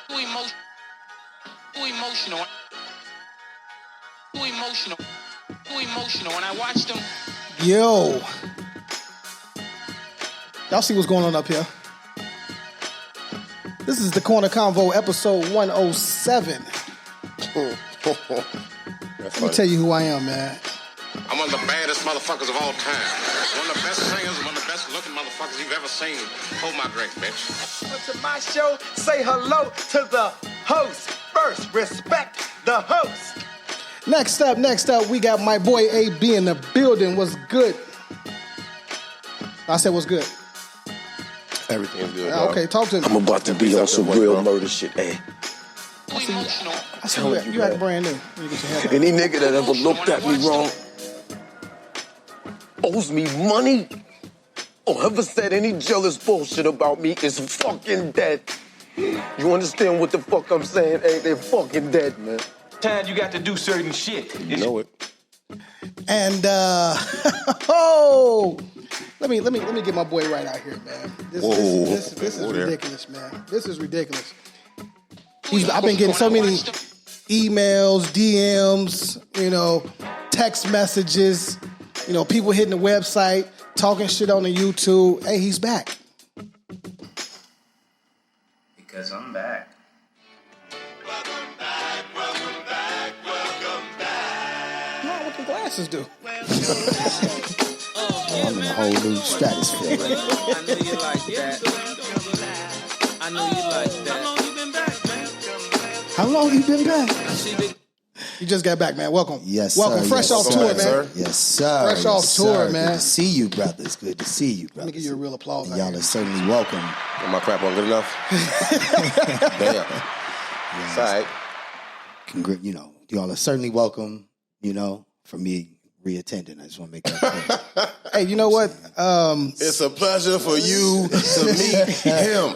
Too emotional. Too emotional. Too emotional. Too emotional. When I watched them. Yo. Y'all see what's going on up here? This is the Corner Convo, episode 107. Let me tell you who I am, man. I'm one of the baddest motherfuckers of all time. One of the best singers, one of the best looking motherfuckers you've ever seen. Hold my drink, bitch. Welcome to my show. Say hello to the host. First, respect the host. Next up, we got my boy AB in the building. What's good? I said, what's good? Everything's good. Okay, talk to me. I'm about to be on some real murder shit, hey. I see you act brand new. You get your head Any nigga that ever looked at me wrong owes me money or ever said any jealous bullshit about me is fucking dead. You understand what the fuck I'm saying? Hey, they're fucking dead, man. Time you got to do certain shit. You know it. And let me get my boy right out here, man. This is ridiculous, man. This is ridiculous. I've been getting so many emails, DMs, text messages, people hitting the website, talking shit on the YouTube. Hey, he's back. Because I'm back. Welcome back. No, what the glasses do? I'm in a whole new stratosphere. I know you like that. I know you like that. How long you been back? You just got back, man. Welcome. Yes, welcome. sir. Fresh Yes, off sir. tour, man. Sir. Yes, sir. Fresh off Yes, tour, sir. man. Good to see you, brothers. Good to see you, brothers. Let me give you a real applause. And y'all are certainly welcome. Got my crap on good enough? Damn. It's all right. Y'all are certainly welcome, for me reattending. I just want to make that clear. Hey, you know what? It's a pleasure for you to meet him.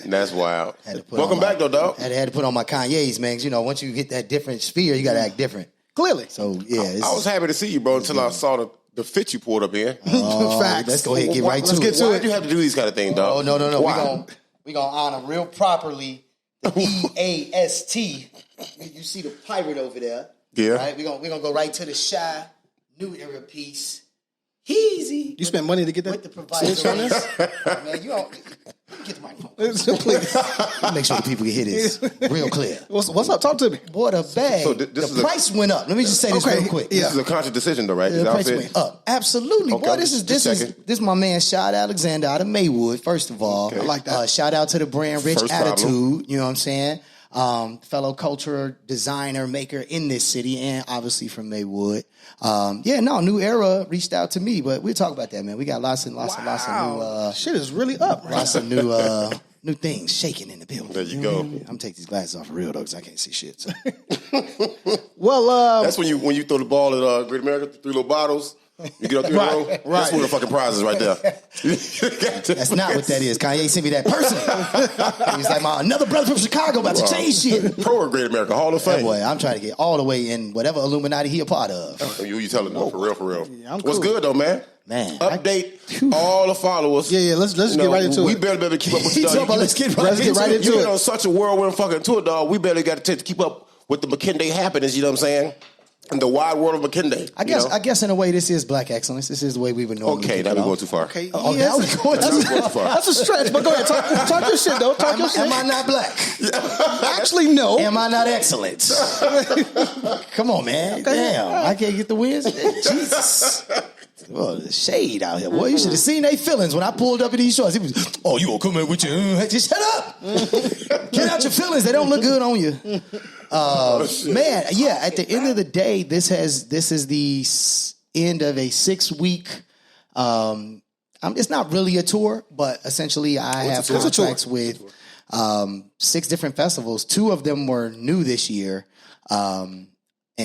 That's wild. Welcome back, though, dog. Had to put on my Kanye's, man. 'Cause, once you hit that different sphere, you got to act different. Clearly. So, yeah. I was happy to see you, bro, until I saw the fit you pulled up here. Facts. Let's go ahead and get right to Let's it. get to Why it. do you have to do these kind of things, dog? Oh, no. Why? We're going to honor real properly the EAST. You see the pirate over there. Yeah. Right? We're gonna go right to the Shy New Era piece. Easy. You spent money to get that? With the proviso on this? Man, you don't get the microphone. Please. Make sure the people can hear this real clear. What's up? Talk to me. Boy, the bag. So this is the price went up. Let me just say this real quick. This is a conscious decision, though, right? The This price outfit? went up. Absolutely. Okay, Boy, this is my man Shad Alexander out of Maywood, first of all. Okay. I like that. Shout out to the brand Rich First Attitude. problem. You know what I'm saying? Fellow culture designer, maker in this city and obviously from Maywood. New Era reached out to me, but we'll talk about that, man. We got lots of new Shit is really up. Right? lots of new things shaking in the building. There you go. I'm gonna take these glasses off for real though, because I can't see shit. So. Well, That's when you throw the ball at Great America, 3 little bottles. You get up there, Right. That's where the fucking prize is right there. That's not what that is. Kanye sent me that person. He's like, another brother from Chicago about to change shit. Pro of Great America, Hall of That Fame. boy, I'm trying to get all the way in whatever Illuminati he a part of. You telling me, for real. Yeah, I'm What's cool. good, though, man? Man. Update all the followers. Yeah, let's get right into we it. barely be able to keep up with He you, talking about dog. let's get right into You it. know, such a whirlwind fucking tour, dog. We barely got to keep up with the McKinday happenings, you know what I'm saying? In the wide world of McKinday. I guess in a way this is Black Excellence. This is the way we would normally Okay, kick now it we're off. going too far. Okay. Oh, yes. that was going too far. That's a stretch, but go ahead. Talk your shit, though. Talk your shit. Am I not black? Actually, no. Am I not excellent? Come on, man. Damn, I can't get the wins. Jesus. Oh, the shade out here. Boy, you should have seen their feelings when I pulled up in these shorts. He was, you gonna come in with your... Just shut up. Get out your feelings. They don't look good on you. Man, yeah, at the end of the day, this is the end of a 6-week... it's not really a tour, but essentially I have contracts with 6 different festivals. 2 of them were new this year. And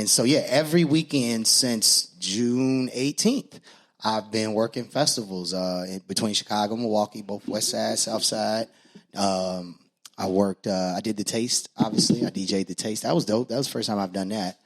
so, every weekend since June 18th, I've been working festivals between Chicago and Milwaukee, both West Side, South Side. I did the Taste, obviously. I DJ'd the Taste. That was dope. That was the first time I've done that.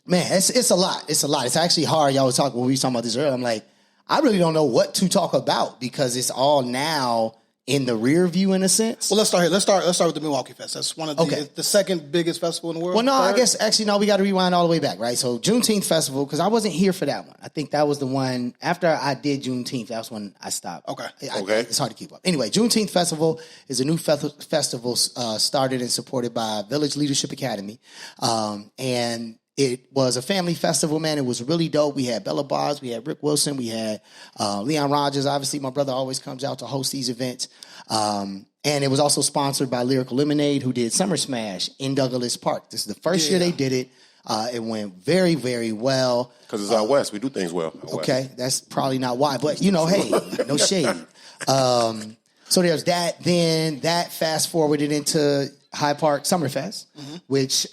Man, it's a lot. It's a lot. It's actually hard. Y'all was talking, when we were talking about this earlier, I'm like, I really don't know what to talk about because it's all now in the rear view in a sense. Well, let's start here. Let's start with the Milwaukee Fest. That's one of the second biggest festival in the world. Well, no, third? I guess actually no. We got to rewind all the way back, right? So Juneteenth Festival, because I wasn't here for that one. I think that was the one after I did Juneteenth. That was when I stopped. Okay. It's hard to keep up. Anyway, Juneteenth Festival is a new festival started and supported by Village Leadership Academy, and it was a family festival, man. It was really dope. We had Bella Bars, we had Rick Wilson, we had Leon Rogers. Obviously, my brother always comes out to host these events. And it was also sponsored by Lyrical Lemonade, who did Summer Smash in Douglas Park. This is the first year they did it. It went very, very well. Because it's out west. We do things well. Okay, that's probably not why. But, you know, hey, no shade. So there's that. Then that fast forwarded into Hyde Park Summerfest, which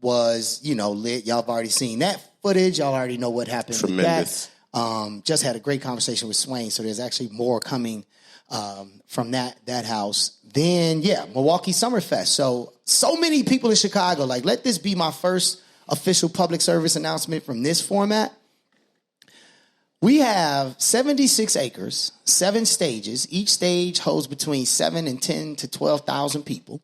was, you know, lit. Y'all have already seen that footage. Y'all already know what happened Tremendous. with that. Just had a great conversation with Swain, so there's actually more coming from that house. Then, Milwaukee Summerfest. So many people in Chicago, like, let this be my first official public service announcement from this format. We have 76 acres, 7 stages. Each stage holds between 7 and 10 to 12,000 people.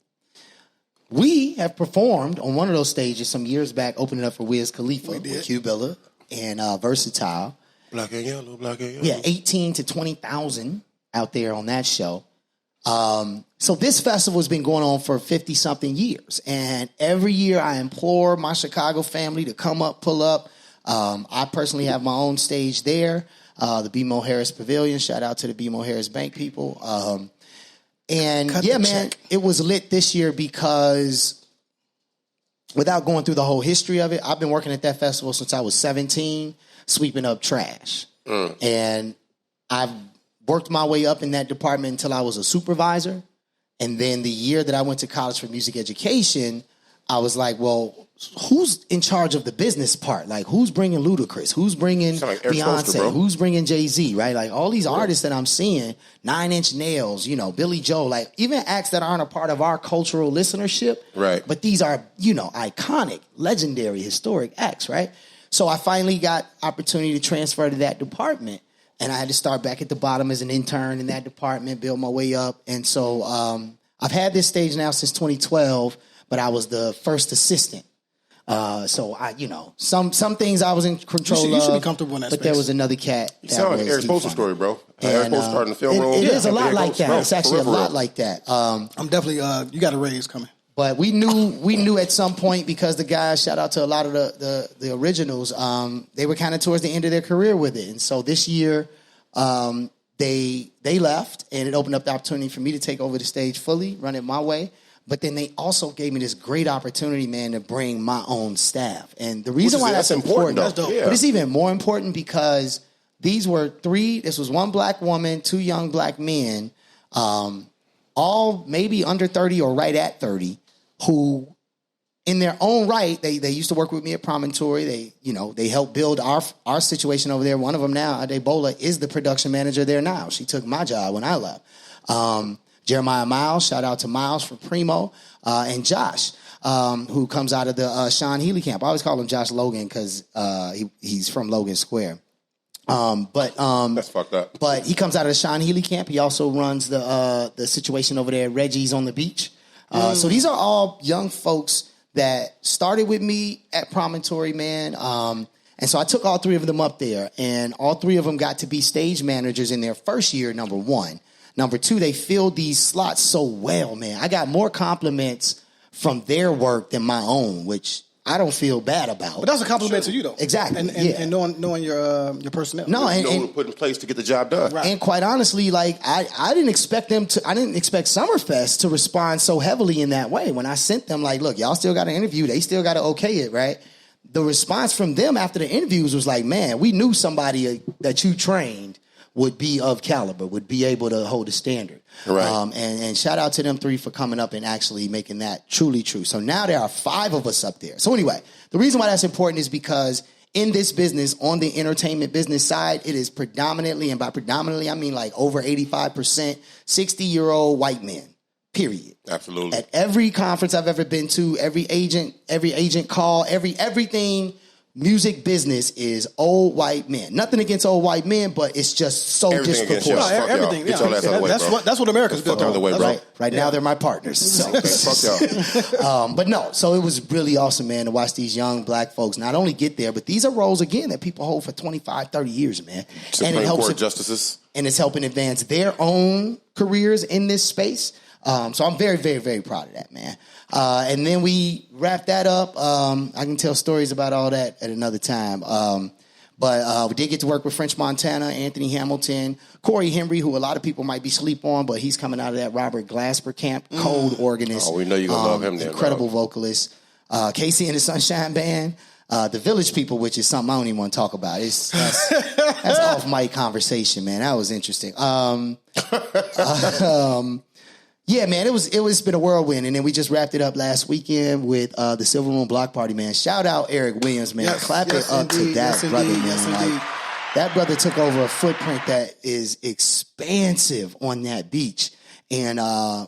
We have performed on one of those stages some years back, opening up for Wiz Khalifa with Q Billa and Versatile. Black and yellow. Yeah, 18 to 20,000 out there on that show. So this festival has been going on for 50-something years. And every year I implore my Chicago family to come up, pull up. I personally have my own stage there, the BMO Harris Pavilion. Shout out to the BMO Harris Bank people. It was lit this year because without going through the whole history of it, I've been working at that festival since I was 17, sweeping up trash. And I've worked my way up in that department until I was a supervisor. And then the year that I went to college for music education, I was like, well, who's in charge of the business part? Like, who's bringing Ludacris? Who's bringing Beyonce? Who's bringing Jay-Z, right? Like, all these artists that I'm seeing, 9 Inch Nails, you know, Billy Joel, like, even acts that aren't a part of our cultural listenership. Right. But these are, you know, iconic, legendary, historic acts, right? So I finally got opportunity to transfer to that department. And I had to start back at the bottom as an intern in that department, build my way up. And so I've had this stage now since 2012, but I was the first assistant. So I, you know, some things I was in control of. You should be comfortable in that but space. there was another cat. You sound like Eric Postal story, bro. Eric Postal starting the film role. It is a lot like that. It's actually a lot like that. I'm definitely, you got a raise coming. But we knew at some point, because the guys, shout out to a lot of the originals, they were kind of towards the end of their career with it. And so this year, they left, and it opened up the opportunity for me to take over the stage fully, run it my way. But then they also gave me this great opportunity, man, to bring my own staff. And the reason why that's important, though. But it's even more important because this was one black woman, 2 young black men, all maybe under 30 or right at 30, who in their own right, they used to work with me at Promontory. They helped build our situation over there. One of them now, Adebola, is the production manager there now. She took my job when I left. Jeremiah Miles, shout out to Miles from Primo, and Josh, who comes out of the Sean Healy camp. I always call him Josh Logan because he's from Logan Square. That's fucked up. But he comes out of the Sean Healy camp. He also runs the situation over there at Reggie's on the beach. So these are all young folks that started with me at Promontory, man. And so I took all 3 of them up there, and all 3 of them got to be stage managers in their first year, number 1. Number 2, they filled these slots so well, man. I got more compliments from their work than my own, which I don't feel bad about. But that's a compliment to you, though. Exactly. And knowing your personnel. No, You know who to put in place to get the job done. Right. And quite honestly, like I didn't expect Summerfest to respond so heavily in that way. When I sent them, like, look, y'all still got to interview. They still got to okay it, right? The response from them after the interviews was like, man, we knew somebody that you trained would be of caliber, would be able to hold a standard. Right. And shout out to them 3 for coming up and actually making that truly true. So now there are 5 of us up there. So anyway, the reason why that's important is because in this business, on the entertainment business side, it is predominantly, and by predominantly, I mean like over 85%, 60-year-old white men, period. Absolutely. At every conference I've ever been to, every agent call, everything, music business is old white men. Nothing against old white men, but it's just so Everything against y'all. disproportionate. No, everything. Get your ass out of the way, bro. That's what America's built Fuck out on. of the way, bro. Right now, they're my partners. So. Okay, fuck y'all. But no, so it was really awesome, man, to watch these young black folks not only get there, but these are roles, again, that people hold for 25, 30 years, man. Supreme Court justices. And it's helping advance their own careers in this space. So I'm very, very, very proud of that, man. And then we wrap that up. I can tell stories about all that at another time. But we did get to work with French Montana, Anthony Hamilton, Corey Henry, who a lot of people might be sleep on, but he's coming out of that Robert Glasper camp, cold organist. Oh, we know you're going to love him then. Incredible vocalist. Casey and the Sunshine Band. The Village People, which is something I don't even want to talk about. That's off mic conversation, man. That was interesting. Yeah, man, it's been a whirlwind, and then we just wrapped it up last weekend with the Silver Moon Block Party, man. Shout out Eric Williams, man. Clap it up to that brother, man. Yes, like, that brother took over a footprint that is expansive on that beach, and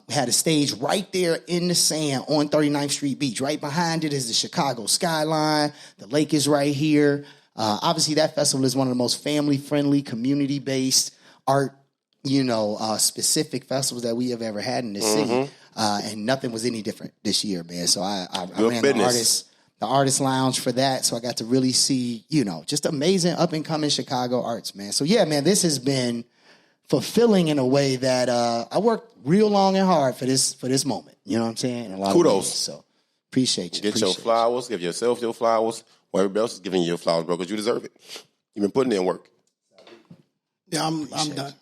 had a stage right there in the sand on 39th Street Beach. Right behind it is the Chicago skyline. The lake is right here. Obviously, that festival is one of the most family-friendly, community-based art specific festivals that we have ever had in this city. And nothing was any different this year, man. So I ran the artist lounge for that. So I got to really see, just amazing up and coming Chicago arts, man. So yeah, man, this has been fulfilling in a way that I worked real long and hard for this moment. You know what I'm saying? A lot Kudos. Of ways, so appreciate you. Get your flowers. Give yourself your flowers. While everybody else is giving you your flowers, bro, because you deserve it. You've been putting in work. Yeah, I'm done.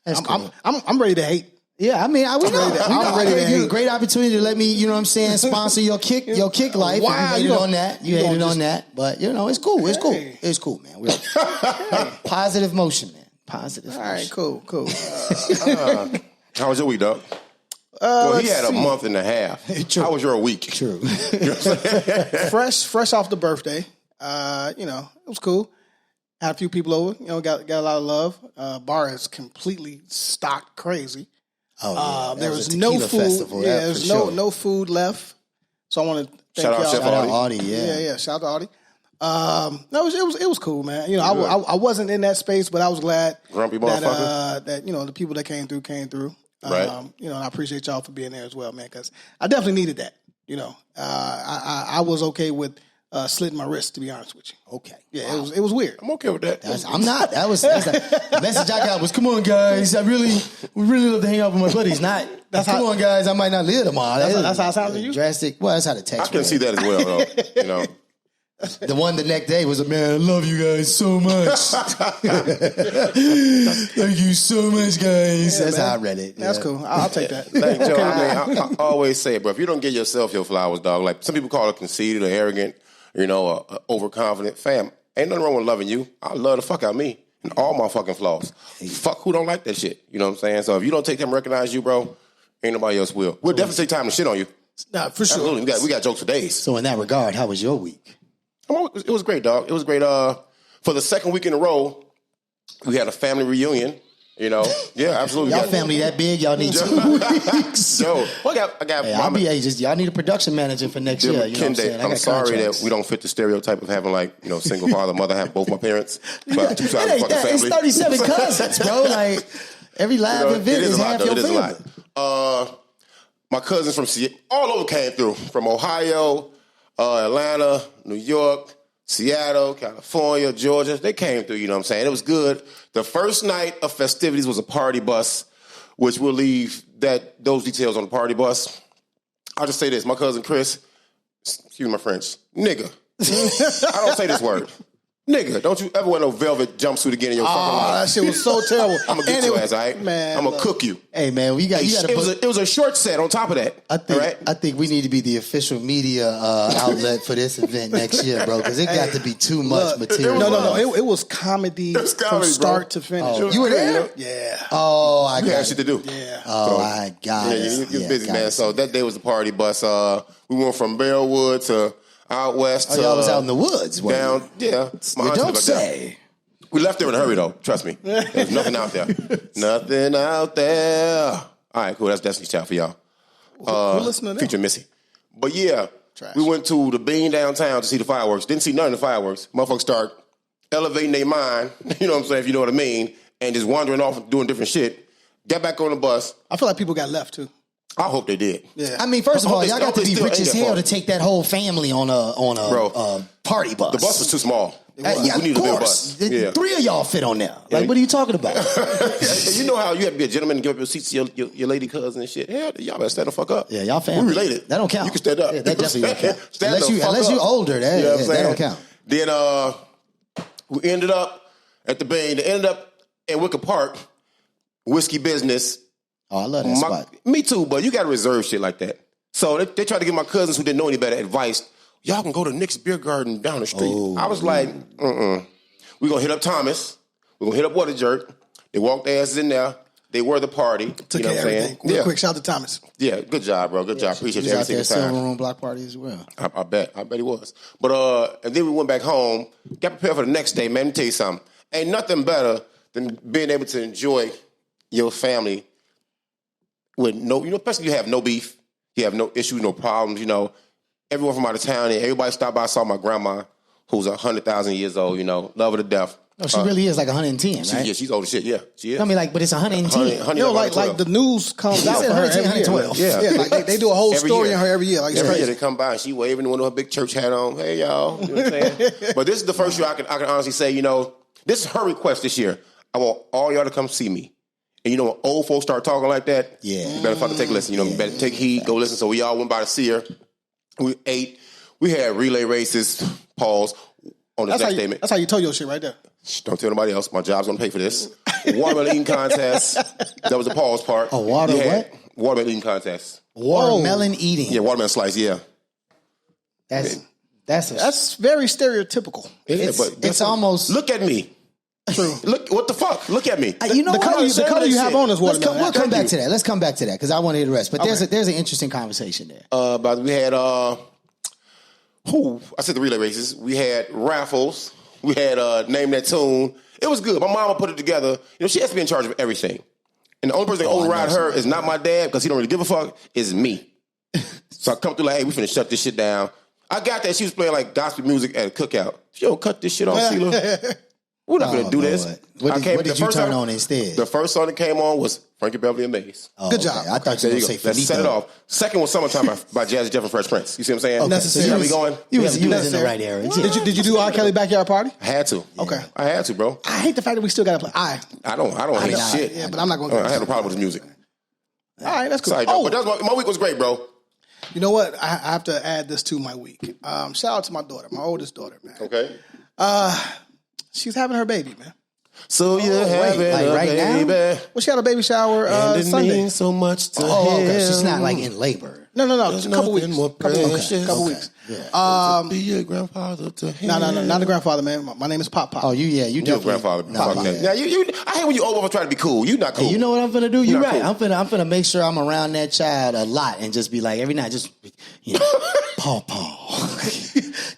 That's cool. I'm ready to hate. Yeah, I mean, I'm ready to hate. Great opportunity to let me, sponsor your kick life. Wow, you hated on that. You hated on that. But, it's cool. It's cool. It's cool, man. Positive motion, man. Positive motion. All right, cool. How was your week, dog? Well, he had a month and a half. True. How was your week? True. Fresh off the birthday. It was cool. Had a few people over. Got a lot of love. Bar is completely stocked crazy. Oh, yeah. There was no food. Festival, yeah, there's no food left. So I want to thank y'all. Shout out Audie. Yeah. Shout out to Audie. No, it was cool, man. I wasn't in that space, but I was glad Grumpy that motherfucker. that the people that came through. Right. And I appreciate y'all for being there as well, man, because I definitely needed that. I was okay with slitting my wrist, to be honest with you. Okay. Yeah, it was weird. I'm okay with that. I'm not. That's the message I got was, come on, guys. We really love to hang out with my buddies. Come on, guys. I might not live tomorrow. That's how it sounds to you? Drastic. Well, that's how the text I can see that as well, though. The one the next day was, man, I love you guys so much. Thank you so much, guys. Yeah, that's man. how I read it. That's cool. I'll take that. Thank you. I always say it, bro. If you don't give yourself your flowers, dog, like some people call it conceited or arrogant, overconfident. Fam, ain't nothing wrong with loving you. I love the fuck out of me and all my fucking flaws. Fuck who don't like that shit. You know what I'm saying? So if you don't take time to recognize you, bro, ain't nobody else will. We'll definitely take time to shit on you. Nah, for sure. Absolutely. We got jokes for days. So in that regard, how was your week? It was great, dog. It was great. For the second week in a row, we had a family reunion. Yeah, absolutely. Y'all family that big, y'all need 2 weeks. Yo, I got. Y'all need a production manager for next year. You know what I'm saying? I'm sorry that we don't fit the stereotype of having single father, mother, have both my parents, but 2 sides of the fucking family. It's 37 cousins, bro. Like every live event is half your family. It is a lot. My cousins from all over came through, from Ohio, Atlanta, New York, Seattle, California, Georgia. They came through, you know what I'm saying? It was good. The first night of festivities was a party bus, which we'll leave those details on the party bus. I'll just say this. My cousin Chris, excuse my French, nigga. I don't say this word. Nigga, don't you ever wear no velvet jumpsuit again in your fucking life. That shit was so terrible. I'm going to get your ass, all right? Man, I'm going to cook you. Hey, man, it was a short set on top of that. I think we need to be the official media outlet for this event next year, bro, because it got to be too much material. No. It was comedy, from start to finish. Oh, you were there? Yeah. Oh, I got shit to do. Yeah. Oh, I got it. You're busy, man. So that day was the party bus. We went from Bellwood to out west. Y'all was out in the woods. Down, yeah. You don't say. We left there in a hurry, though. Trust me. There's nothing out there. Nothing out there. All right, cool. That's Destiny's Child for y'all. We'll listen to that. Feature Missy. But yeah, Trash. We went to the Bean downtown to see the fireworks. Didn't see none of the fireworks. Motherfuckers start elevating their mind, you know what I'm saying, if you know what I mean, and just wandering off and doing different shit. Got back on the bus. I feel like people got left, too. I hope they did. Yeah. I mean, first of all, y'all got to be still rich ain't as that hell far. to take that whole family on a party bus. The bus was too small. Yeah, we of need a bigger course. bus. Yeah. 3 of y'all fit on there. Like, what are you talking about? You know how you have to be a gentleman and give up your seats to your lady cousin and shit. Hell, y'all better stand the fuck up. Yeah, y'all family. We related. That don't count. You can stand up. Yeah, that definitely don't count. Stand Unless you older, that, you know what I'm that saying? don't count. Then we ended up at the Bay. They ended up in Wicker Park, whiskey business. Oh, I love that spot. Me too, but you got to reserve shit like that. So they tried to give my cousins who didn't know any better advice. Y'all can go to Nick's Beer Garden down the street. I was like, We're going to hit up Thomas. We're going to hit up Water Jerk. They walked their asses in there. They were the party. Took you know care what of I'm everything. saying? Real quick, shout out to Thomas. Yeah, good job, bro. Good job. Appreciate He you was every out there single Silver time. Room block party as well. I bet he was. But and then we went back home, got prepared for the next day. Man, let me tell you something. Ain't nothing better than being able to enjoy your family with no, especially if you have no beef, you have no issues, no problems, Everyone from out of town, and everybody stopped by. I saw my grandma, who's 100,000 years old, love her to death. Oh, she really is like 110, right? Yeah, she's old as shit, yeah. She is. I mean, like, but it's 110. Like the news comes out for her every year. 112. Yeah. Like they do a whole Every story year. on her every year. Like it's Every year crazy. they come by and she waving the one with her big church hat on. Hey, y'all. You know what I'm saying? But this is the first year I can honestly say, this is her request this year. I want all y'all to come see me. And when old folks start talking like that, you better fucking take a listen. You better take heed, go listen. So we all went by to see her. We ate. We had relay races, pause, on the next statement. That's how you told your shit right there. Shh, don't tell nobody else. My job's going to pay for this. Watermelon eating contest. That was the pause part. Oh, watermelon eating contest. Watermelon eating. Yeah, watermelon slice, yeah. That's very stereotypical. Yeah, it's almost... Look at me. True. Look, what the fuck? Look at me. You know the color you have on is watermelon. We'll come back to that. Let's come back to that because I want to hear the rest. But there's an interesting conversation there. But we had I said the relay races. We had raffles. We had Name That Tune. It was good. My mama put it together. She has to be in charge of everything. And the only person that override her is not my dad because he don't really give a fuck. Is me. So I come through like, hey, we finna shut this shit down. I got that. She was playing like gospel music at a cookout. Yo, cut this shit off, Sheila. We're not going to do this. What did you turn on instead? The first song that came on was Frankie Beverly and Maze. Oh, good job. I thought you were going to say Let's set it Finito. off. Second was Summertime by Jazzy Jeff and Fresh Prince. You see what I'm saying? Necessary. See how we going? You was in the right area. Did you do R. Kelly backyard party? I had to. Okay. I had to, bro. I hate the fact that we still got to play. I don't hate shit. Yeah, but I'm not going to. I have a problem with his music. All right, that's cool. Sorry, but that was my week was great, bro. You know what? I have to add this to my week. Shout out to my daughter, my oldest daughter, man. Okay. She's having her baby, man. So you're having like a right now? baby. Well, she had a baby shower And it Sunday. means so much to Oh, him. okay. She's not like in labor. No. There's A couple weeks. nothing more Couple precious. weeks. Yeah. Be a grandfather to him. No, not the grandfather, man. My name is Pop Pop. Oh, you You're a definitely. grandfather. No, Fuck yeah. that. Now, I hate when you over try to be cool. You're not cool. Hey, you know what I'm gonna do? You're Not right. cool. I'm gonna make sure I'm around that child a lot and just be like every night, just paw.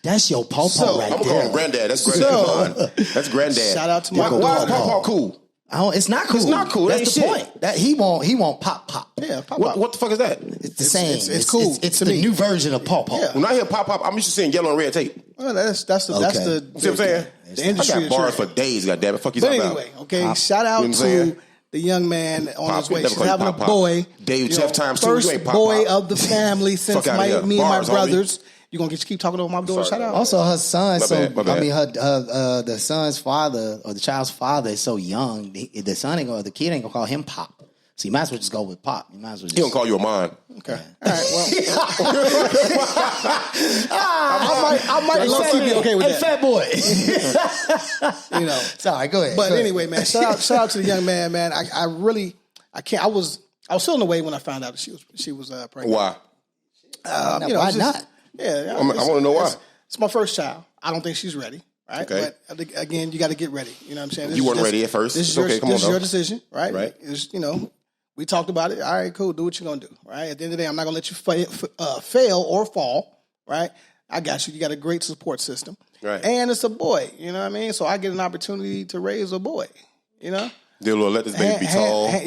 That's your paw right I'm gonna call him there. granddad. That's granddad. That's granddad. Shout out to my Why is daughter. Pawpaw cool? It's not cool. It's not cool. That That's the ain't shit. point. That he won't pop. Yeah, Pop Pop. What the fuck is that? It's the same. it's cool It's to the me. new version of paw. Yeah. When I hear pop, I'm used to seeing yellow and red tape. Well, that's the See what I'm saying? the industry. I that got bars you're for in. days. Goddamn it! Fuck you But talking anyway, about. okay. Shout out You know what I'm saying? to the young man on Pop, his way. never She's call you having a Pop Pop. boy. Dave You Jeff know, times two. You First ain't Pop boy Pop. of the family since Fuck outta here. me and my Bars, homie. brothers. You gonna keep talking over my daughter? Sorry, Shout out. Also, her son. My bad. I mean, her the son's father or the child's father is so young. The son ain't gonna. The kid ain't gonna call him Pop. So you might as well just go with Pop. You might as well just. He don't call you a mine. Okay. All right. Well, I might low key be okay with Hey, that. fat boy. You know. Sorry, go ahead. But Go ahead. anyway, man, shout out to the young man, man. I can't. I was feeling away when I found out that she was pregnant. Why? Why it's not? Yeah, I want to know why. It's my first child. I don't think she's ready. Right. Okay. But again, you got to get ready. You know what I'm saying? You weren't ready at first. This is Okay, come on, This is your though. decision, right? Right. It's, we talked about it. All right, cool. Do what you're gonna do. Right. At the end of the day, I'm not gonna let you fail or fall. Right. I got you. You got a great support system. Right. And it's a boy. You know what I mean? So I get an opportunity to raise a boy. You know. Dear Lord, let this baby be tall. Hands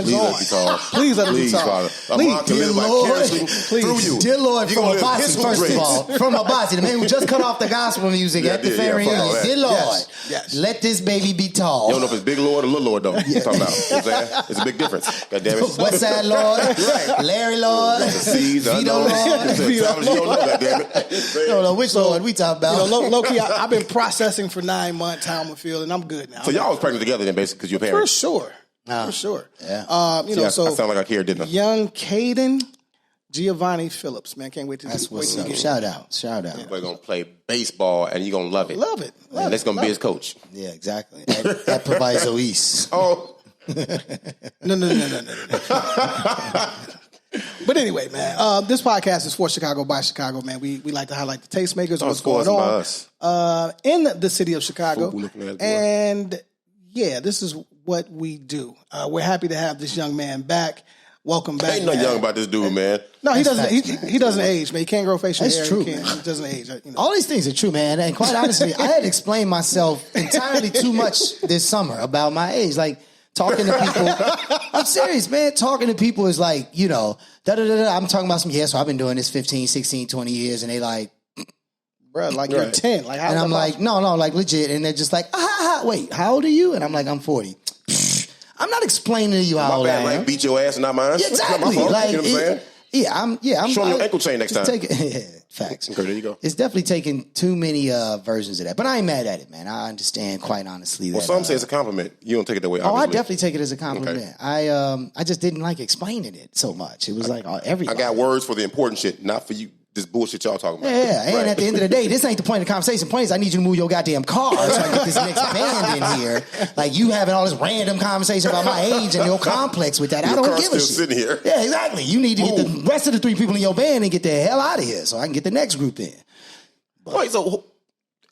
Please on. let it be tall. Please let it be tall. Father. Please, Amon can live vicariously through you. Dear Lord, You from gonna live Abasi, peaceful first of dreams. all. From Abasi, the man who just cut off the gospel music at the fan reunion. fuck all that. Dear Lord, Yes. let this baby be tall. You don't know if it's big Lord or little Lord, though. You talking about. You know what I'm saying? It's a big difference. God damn it. West Side Lord, Larry Lord, The seeds, I Vito know. Lord. You don't know, God damn it. I don't know which Lord we talking about. Low key, I've been processing for 9 months how I'm gonna feel, and I'm good now. So y'all was pregnant together then, basically, because your For parents. sure. For sure. Yeah. I sound like I care, didn't I? Young Caden Giovanni Phillips, man. Can't wait to That's what's wait up. to get Shout out. We're going to play baseball, and you're going to love it. Love it. And that's going to be his coach. Yeah, exactly. That Proviso East. Oh. No. But anyway, man, this podcast is for Chicago by Chicago, man. We like to highlight the tastemakers, what's going on in the city of Chicago. And yeah, this is what we do. We're happy to have this young man back. Welcome back. Ain't nothing young about this dude, man. No, he doesn't. He doesn't age, man. He can't grow facial hair. That's true. He doesn't age. All these things are true, man. And quite honestly, I had explained myself entirely too much this summer about my age. Like, talking to people. I'm serious, man. Talking to people is like, you know, I'm talking about so I've been doing this 15, 16, 20 years. And they like, bro, like you're 10. Like, how and I'm like, no, like legit. And they're just like, wait, how old are you? And I'm like, I'm 40. I'm not explaining to you how old I am. Like, beat your ass and not mine. Yeah, exactly. It's not my fault. Like, you know what I'm saying? I'm Show me your ankle chain next time. Facts. Okay, there you go. It's definitely taking too many versions of that. But I ain't mad at it, man. I understand quite honestly. Well, some say it's a compliment. You don't take it that way, Oh, I obviously. definitely take it as a compliment. Okay. I just didn't like explaining it so much. It was like everything. I got words for the important shit, not for you. This bullshit y'all talking about. Yeah, and at the end of the day, this ain't the point of the conversation. The point is I need you to move your goddamn car so I can get this next band in here. Like, you having all this random conversation about my age and your complex with that. I don't give a shit. Sitting here. Yeah, exactly. You need to get the rest of the 3 people in your band and get the hell out of here so I can get the next group in. But, wait, so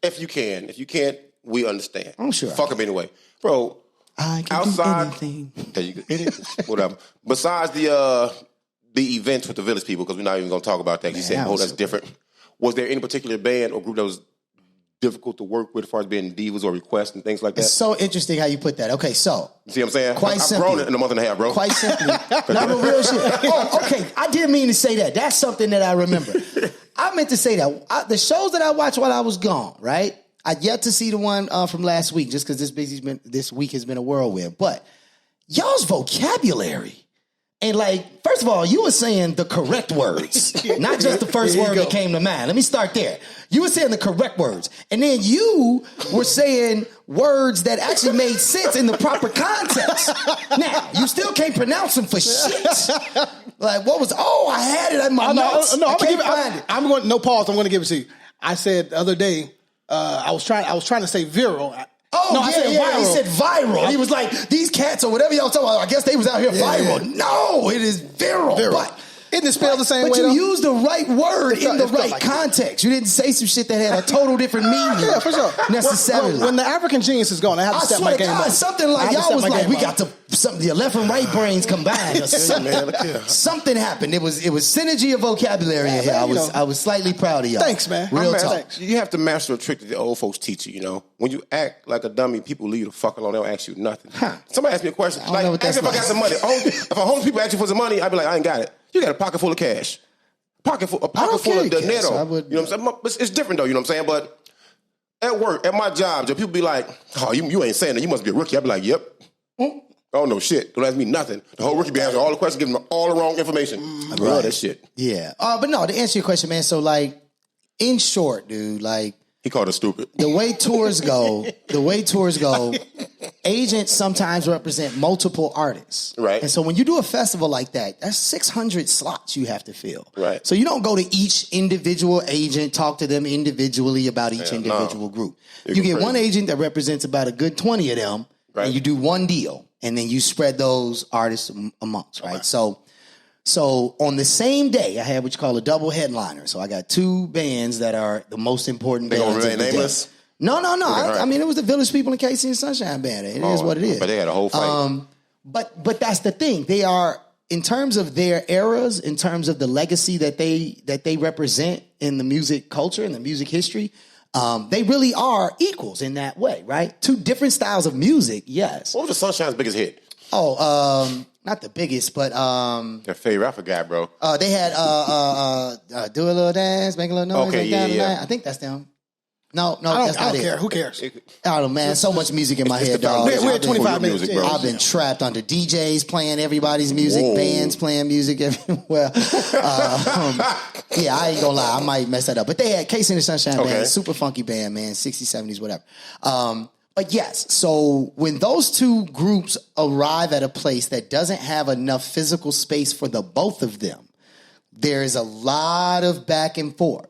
if you can, if you can't, we understand. I'm sure. Fuck them anyway, bro. I can outside, do anything. There you go. Whatever. Besides the events with the Village People, because we're not even going to talk about that. You said, that's different. Was there any particular band or group that was difficult to work with as far as being divas or requests and things like that? It's so interesting how you put that. Okay, so. You see what I'm saying? Quite simply. I've grown it in a month and a half, bro. Quite simply. Not no real shit. Oh, okay. I didn't mean to say that. That's something that I remember. I meant to say that. The shows that I watched while I was gone, right? I yet to see the one from last week just because this week has been a whirlwind. But y'all's vocabulary. And like, first of all, you were saying the correct words, not just the first word that came to mind. Let me start there. You were saying the correct words. And then you were saying words that actually made sense in the proper context. Now, you still can't pronounce them for shit. Like, what was, I had it in my notes. No, I'm going, no pause, I'm going to give it to you. I said the other day, I was trying to say viral. I said viral. He said viral. He was like, these cats or whatever y'all talking about, I guess they was out here viral. No, it is viral. But isn't it spelled the same way? But you used the right word in the right context. You didn't say some shit that had a total different meaning. Yeah, for sure. Necessarily. When the African genius is gone, I have to step my game up. Something like y'all was like, we got to your left and right brains combined. Something happened. It was synergy of vocabulary in here. I was slightly proud of y'all. Thanks, man. Real talk. Thanks. You have to master a trick that the old folks teach you, you know. When you act like a dummy, people leave you the fuck alone. They don't ask you nothing. Somebody asked me a question. Like, ask if I got some money. If a homeless people ask you for some money, I'd be like, I ain't got it. You got a pocket full of cash. A pocket full of dinero. You know what I'm saying? It's different though, you know what I'm saying? But at work, at my job, people be like, oh, you ain't saying that. You must be a rookie. I'd be like, yep. Oh, no shit. Don't ask me nothing. The whole rookie be answering all the questions, giving them all the wrong information. I love that shit. Yeah. But no, to answer your question, man, so like, in short, dude, like, he called us stupid. The way tours go, agents sometimes represent multiple artists. Right. And so when you do a festival like that, that's 600 slots you have to fill. Right. So you don't go to each individual agent, talk to them individually about each individual group. You get one agent that represents about a good 20 of them, and you do one deal, and then you spread those artists amongst, right? Okay. So on the same day, I had what you call a double headliner. So I got 2 bands that are the most important bands. They gonna remain nameless? No. Okay, I mean, it was the Village People in KC and Sunshine Band. It is what it is. But they had a whole fight. But that's the thing. They are, in terms of their eras, in terms of the legacy that they represent in the music culture and the music history, They really are equals in that way, right? Two different styles of music, yes. What was the Sunshine's biggest hit? Not the biggest, but Their favorite, I forgot, bro. they had Do a Little Dance, Make a Little Noise. Okay, yeah. I think that's them. No, I that's not don't it. care. Who cares? I don't know, man. So much music in my It's head, the dog. foundation. We're at 25 minutes. Music, bro. I've been trapped under DJs playing everybody's music, Whoa. bands playing music everywhere. Yeah, I ain't gonna lie, I might mess that up. But they had Casey and the Sunshine Band, super funky band, man, 60s, 70s, whatever. But yes, so when those two groups arrive at a place that doesn't have enough physical space for the both of them, there's a lot of back and forth.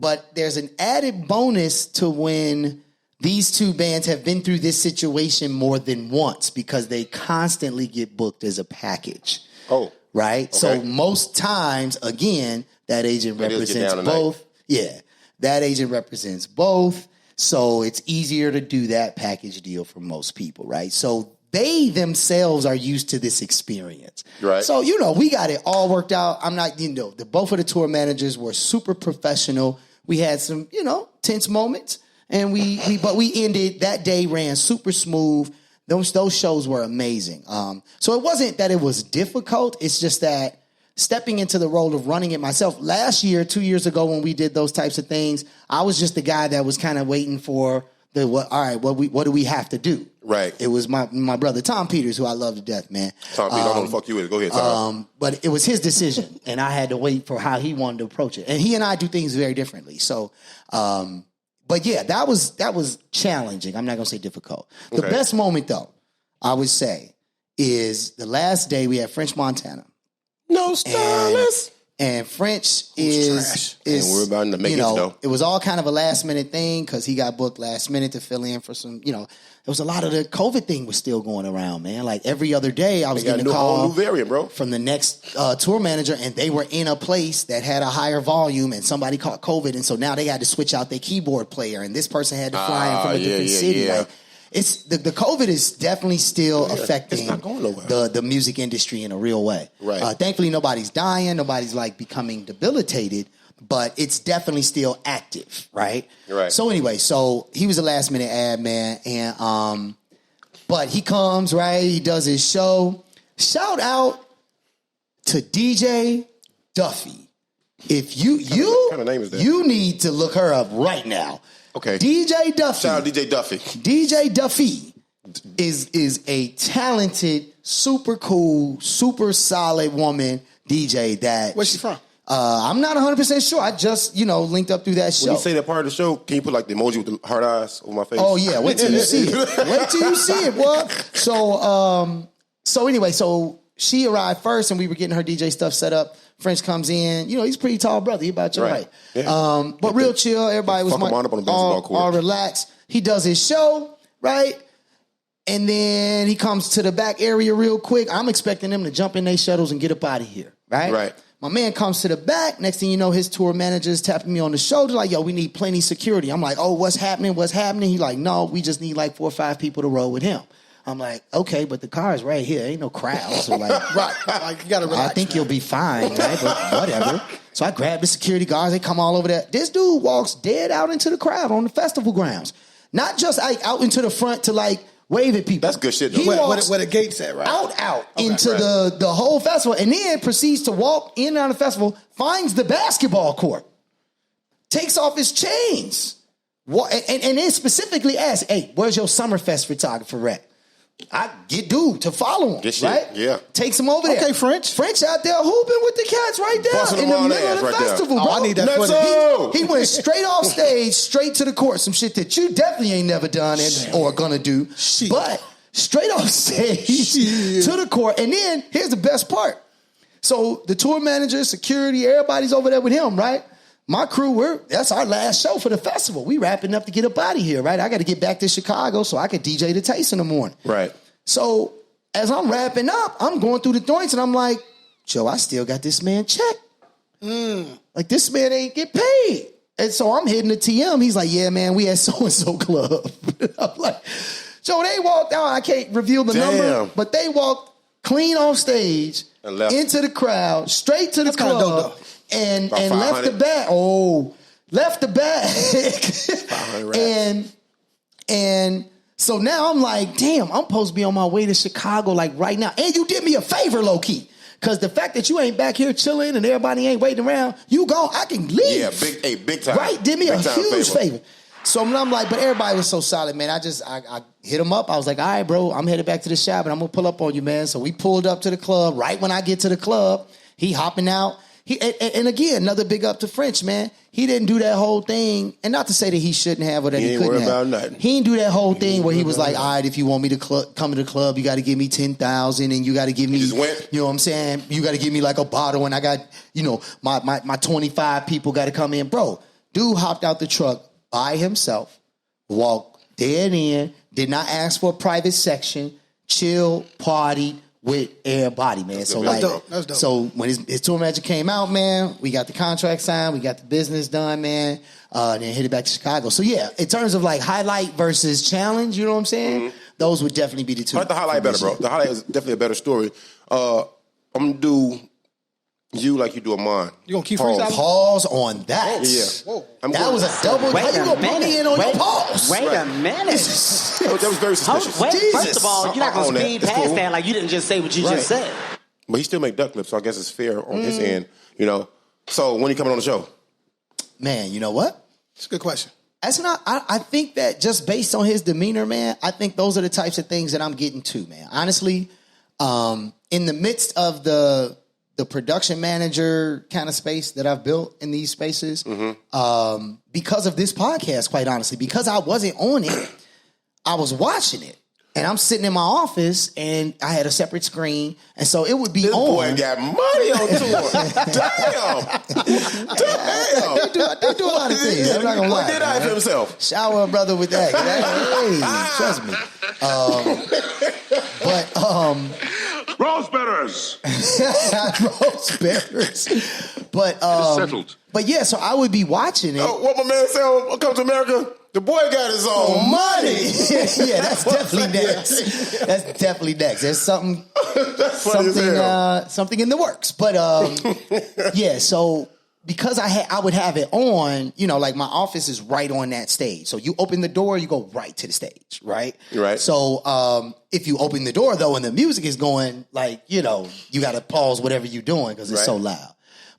But there's an added bonus to when these two bands have been through this situation more than once because they constantly get booked as a package. Oh. Right? Okay. So most times, again, that agent They just get represents down tonight. both. Yeah. That agent represents both. So it's easier to do that package deal for most people, right? So they themselves are used to this experience. Right. So, we got it all worked out. I'm not, both of the tour managers were super professional. We had some, tense moments, and we ended, that day ran super smooth. Those shows were amazing. So it wasn't that it was difficult. It's just that stepping into the role of running it myself. Last year, 2 years ago, when we did those types of things, I was just the guy that was kind of waiting for what do we have to do? Right. It was my brother, Tom Peters, who I love to death, man. Tom, I don't know who the fuck you is. Go ahead, Tom. But it was his decision, and I had to wait for how he wanted to approach it. And he and I do things very differently. So, but yeah, that was challenging. I'm not going to say difficult. The best moment, though, I would say, is the last day we had French Montana. No stylist. And French trash. is And we're about to make it, though. It was all kind of a last minute thing because he got booked last minute to fill in for some, there was a lot of the COVID thing was still going around, man. Like every other day I was They got getting a a whole call new variant, bro. from the next tour manager, and they were in a place that had a higher volume and somebody caught COVID. And so now they had to switch out their keyboard player, and this person had to fly in from a different city. Yeah. Like, it's the COVID is definitely still affecting it's not going nowhere. the music industry in a real way. Right. Thankfully, nobody's dying, nobody's like becoming debilitated, but it's definitely still active, right? Right. So anyway, he was a last minute ad man, and but he comes, right? He does his show. Shout out to DJ Duffy. If you kind of name is that? You need to look her up right now. Okay. DJ Duffy. Shout out DJ Duffy. DJ Duffy is a talented, super cool, super solid woman DJ that... Where's she from? I'm not 100% sure. I just, linked up through that show. When you say that part of the show, can you put like the emoji with the hard eyes over my face? Oh, yeah. Wait till you see it. Wait till you see it, boy. So anyway, she arrived first, and we were getting her DJ stuff set up. French comes in. He's a pretty tall brother. He about your height. Yeah. But real chill. Everybody was Fuck him on up on the basketball court. all relaxed. He does his show, right? And then he comes to the back area real quick. I'm expecting them to jump in their shuttles and get up out of here, right? Right. My man comes to the back. Next thing you know, his tour manager is tapping me on the shoulder like, yo, we need plenty security. I'm like, oh, what's happening? What's happening? He's like, no, we just need like 4 or 5 people to roll with him. I'm like, okay, but the car is right here. Ain't no crowd. So like, Right. Like, you got to relax. I think you'll be fine, right? But whatever. So I grab the security guards. They come all over there. This dude walks dead out into the crowd on the festival grounds. Not just like out into the front to like wave at people. That's good shit, though. He walks Where the gate's at, right? out into the whole festival, and then proceeds to walk in and out of the festival, finds the basketball court, takes off his chains, and then specifically asks, hey, where's your Summerfest photographer at? I get dude to follow him, Good shit, right? yeah. Takes him over there. Okay, French. French out there hooping with the cats right there Busting in the them on middle their of the ass right there. festival, Oh, bro. I need that Let's footage. go. He went straight off stage, straight to the court. Some shit that you definitely ain't never done or gonna do. Shit. But straight off stage Shit. to the court. And then here's the best part. So the tour manager, security, everybody's over there with him, right? My crew, that's our last show for the festival. We wrapping up to get up out of here, right? I got to get back to Chicago so I could DJ the Taste in the morning. Right. So as I'm wrapping up, I'm going through the joints and I'm like, Joe, I still got this man checked. Like this man ain't get paid. And so I'm hitting the TM. He's like, yeah, man, we at so-and-so club. I'm like, Joe, they walked out. I can't reveal the number, but they walked clean off stage And left. into the crowd, straight to the That's kinda club, dope, and About left the 500. back. Oh, left the bag, and so now I'm like, damn, I'm supposed to be on my way to Chicago like right now. And you did me a favor, low key. Because the fact that you ain't back here chilling and everybody ain't waiting around, you gone, I can leave. Yeah, big time. Right? Did me big a huge favor. So I'm like, but everybody was so solid, man. I hit him up. I was like, all right, bro, I'm headed back to the shop and I'm going to pull up on you, man. So we pulled up to the club. Right when I get to the club, he hopping out. And again, another big up to French, man. He didn't do that whole thing. And not to say that he shouldn't have or that he couldn't have. About nothing. He didn't do that whole thing where he was like, all right, if you want me to come to the club, you got to give me 10,000 and you got to give me, just went. you know what I'm saying? You got to give me like a bottle and I got, you know, my 25 people got to come in. Bro, dude hopped out the truck by himself, walked dead in, did not ask for a private section, chill, party with everybody, man. So That's like, dope. That's dope. So when his tour manager came out, man, we got the contract signed, we got the business done, man. And then headed back to Chicago. So yeah, in terms of like highlight versus challenge, you know what I'm saying? Those would definitely be the two. I like the highlight better, bro. The highlight is definitely a better story. I'm gonna do you like you do a mine. You gonna keep Pause. freestyling? Pause on that. Yeah. Whoa. That was a double. How you gonna put me in on your pause? Wait a minute. That was very suspicious. Wait, Jesus. first of all, you're not I own going to that. speed It's past cool. that like you didn't just say what you just said. But he still make duck lips, so I guess it's fair on his end, you know. So when he coming on the show? Man, you know what? It's a good question. That's not. I think that just based on his demeanor, man, I think those are the types of things that I'm getting to, man. Honestly, in the midst of the production manager kind of space that I've built in these spaces, because of this podcast, quite honestly, because I wasn't on it, I was watching it. And I'm sitting in my office, and I had a separate screen, and so it would be This on. boy got money on tour. Damn. They do a lot of things. I'm not gonna lie. What did I for himself? Shower a brother with that. Hey, trust me. Rose bearers. Rose bearers. But Settled. But yeah, so I would be watching it. What my man said on Come to America? The boy got his own Money. Yeah, that's definitely next. That's definitely next. There's something something in the works. But yeah, so because I would have it on, you know, like my office is right on that stage. So you open the door, you go right to the stage, right? Right. So if you open the door though and the music is going, like, you know, you got to pause whatever you're doing because it's so loud.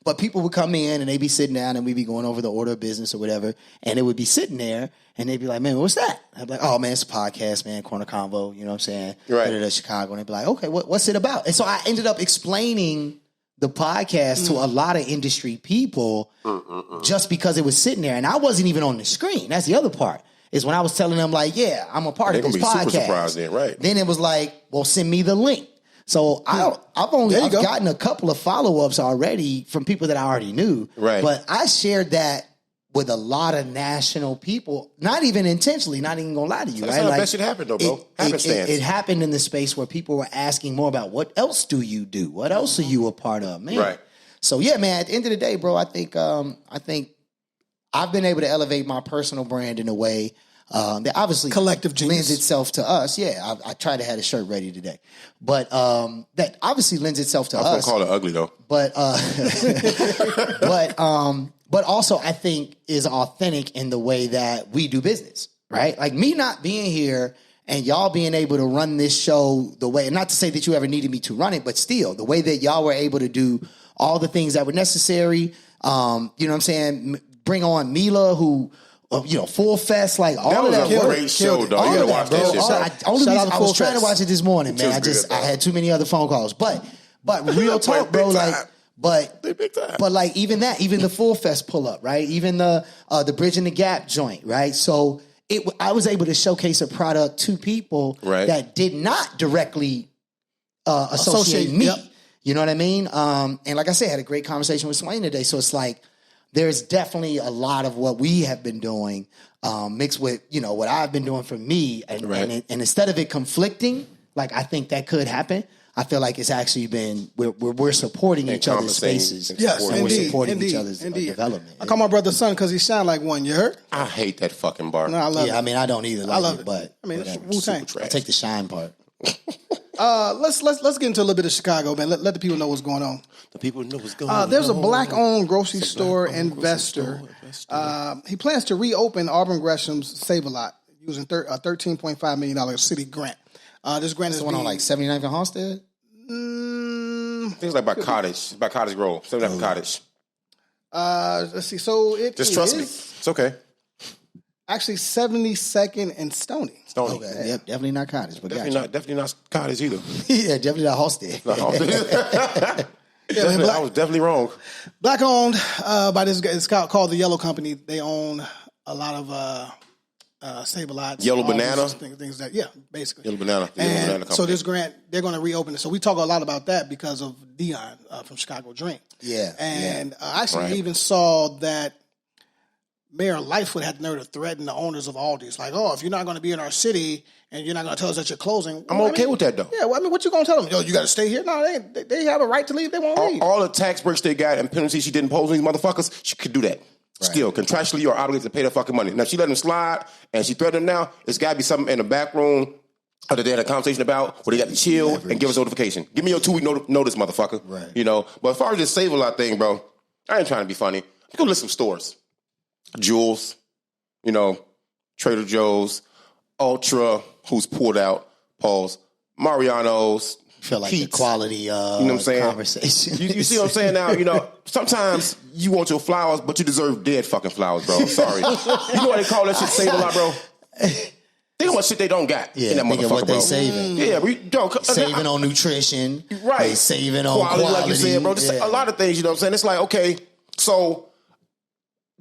But people would come in and they'd be sitting down and we'd be going over the order of business or whatever. And it would be sitting there and they'd be like, man, what's that? I'd be like, oh, man, it's a podcast, man, Corner Convo, you know what I'm saying? Right. Chicago. And they'd be like, okay, what's it about? And so I ended up explaining the podcast to a lot of industry people just because it was sitting there. And I wasn't even on the screen. That's the other part. Is when I was telling them, like, yeah, I'm a part of this podcast. Super surprised then, right? Then it was like, well, send me the link. So I've gotten a couple of follow-ups already from people that I already knew. Right. But I shared that with a lot of national people, not even intentionally, not even gonna lie to you. That's right? how Like, that shit happened though, bro. It happened in the space where people were asking more about what else do you do? What else are you a part of, man? Right. So yeah, man, at the end of the day, bro, I think I've been able to elevate my personal brand in a way that obviously Collective genius. lends itself to us. Yeah, I tried to have a shirt ready today, but that obviously lends itself to us. I was gonna call it ugly though. But also I think is authentic in the way that we do business, right? Like me not being here and y'all being able to run this show the way, and not to say that you ever needed me to run it, but still the way that y'all were able to do all the things that were necessary. You know what I'm saying? Bring on Mila, who, you know, Full Fest, like all That of that. was a great show, dog. You gotta watch that shit. I was trying to watch it this morning, man. I had too many other phone calls. But real talk, bro, like, but like even the Full Fest pull up, right? Even the Bridging the Gap joint, right? So I was able to showcase a product to people that did not directly associate me. Yep. You know what I mean? And like I said, I had a great conversation with Swain today. So it's like, there's definitely a lot of what we have been doing mixed with, you know, what I've been doing for me. And instead of it conflicting, like I think that could happen, I feel like it's actually been, we're supporting each other's spaces. Yes, and we're supporting each other's development. I call my brother son because he sound like one, you heard? I hate that fucking bar. No, I love it. I mean, I don't either. I love it, it. but I mean, it's whatever. Wu-Tang. I take the shine part. Let's get into a little bit of Chicago, man. Let the people know what's going on. The people know what's going on. There's a black-owned grocery store investor. He plans to reopen Auburn Gresham's Save-A-Lot using a $13.5 million city grant. This grant is the one on like 79th and Halstead? Things like by Cottage Grove, 79th Cottage. Let's see. So it just trust me. It's okay. Actually, 72nd and Stony. Okay. Yep, definitely not Cottage, but definitely not Cottage either. Yeah, definitely not Halstead. I was definitely wrong. Black owned by this guy. It's called the Yellow Company. They own a lot of Save-A-Lots. Yellow Banana? Things that, yeah, basically. Yellow Banana. The Yellow Banana Company. So this grant, they're going to reopen it. So we talk a lot about that because of Dion from Chicago Dream. Yeah. And I actually even saw that Mayor Lightfoot had the nerve to threaten the owners of Aldi's. Like, oh, if you're not going to be in our city and you're not going to tell us that you're closing. I'm okay with that, though. Yeah, well, I mean, what you going to tell them? Yo, you got to stay here? No, they have a right to leave. They won't leave. All the tax breaks they got and penalties she did impose on these motherfuckers, she could do that. Right. Still, contractually, you're obligated to pay that fucking money. Now, if she let them slide and she threatened them now, it's got to be something in the back room that they had a conversation about where they got to chill and give us notification. Give me your 2-week notice, motherfucker. Right. You know? But as far as this Save-A-Lot thing, bro, I ain't trying to be funny. Go list some stores. Jewels, you know, Trader Joe's, Ultra, who's pulled out, pause, Mariano's. Feel like Pete's, the quality you know what I'm saying? Conversation. You see what I'm saying now? You know, sometimes you want your flowers, but you deserve dead fucking flowers, bro. Sorry. You know what they call that shit Save-A-Lot, bro? Think about shit they don't got in that motherfucker, what bro. They saving. Yeah, we don't. Saving on nutrition. Right. They saving on quality. Like you said, bro. Just a lot of things, you know what I'm saying? It's like, okay, so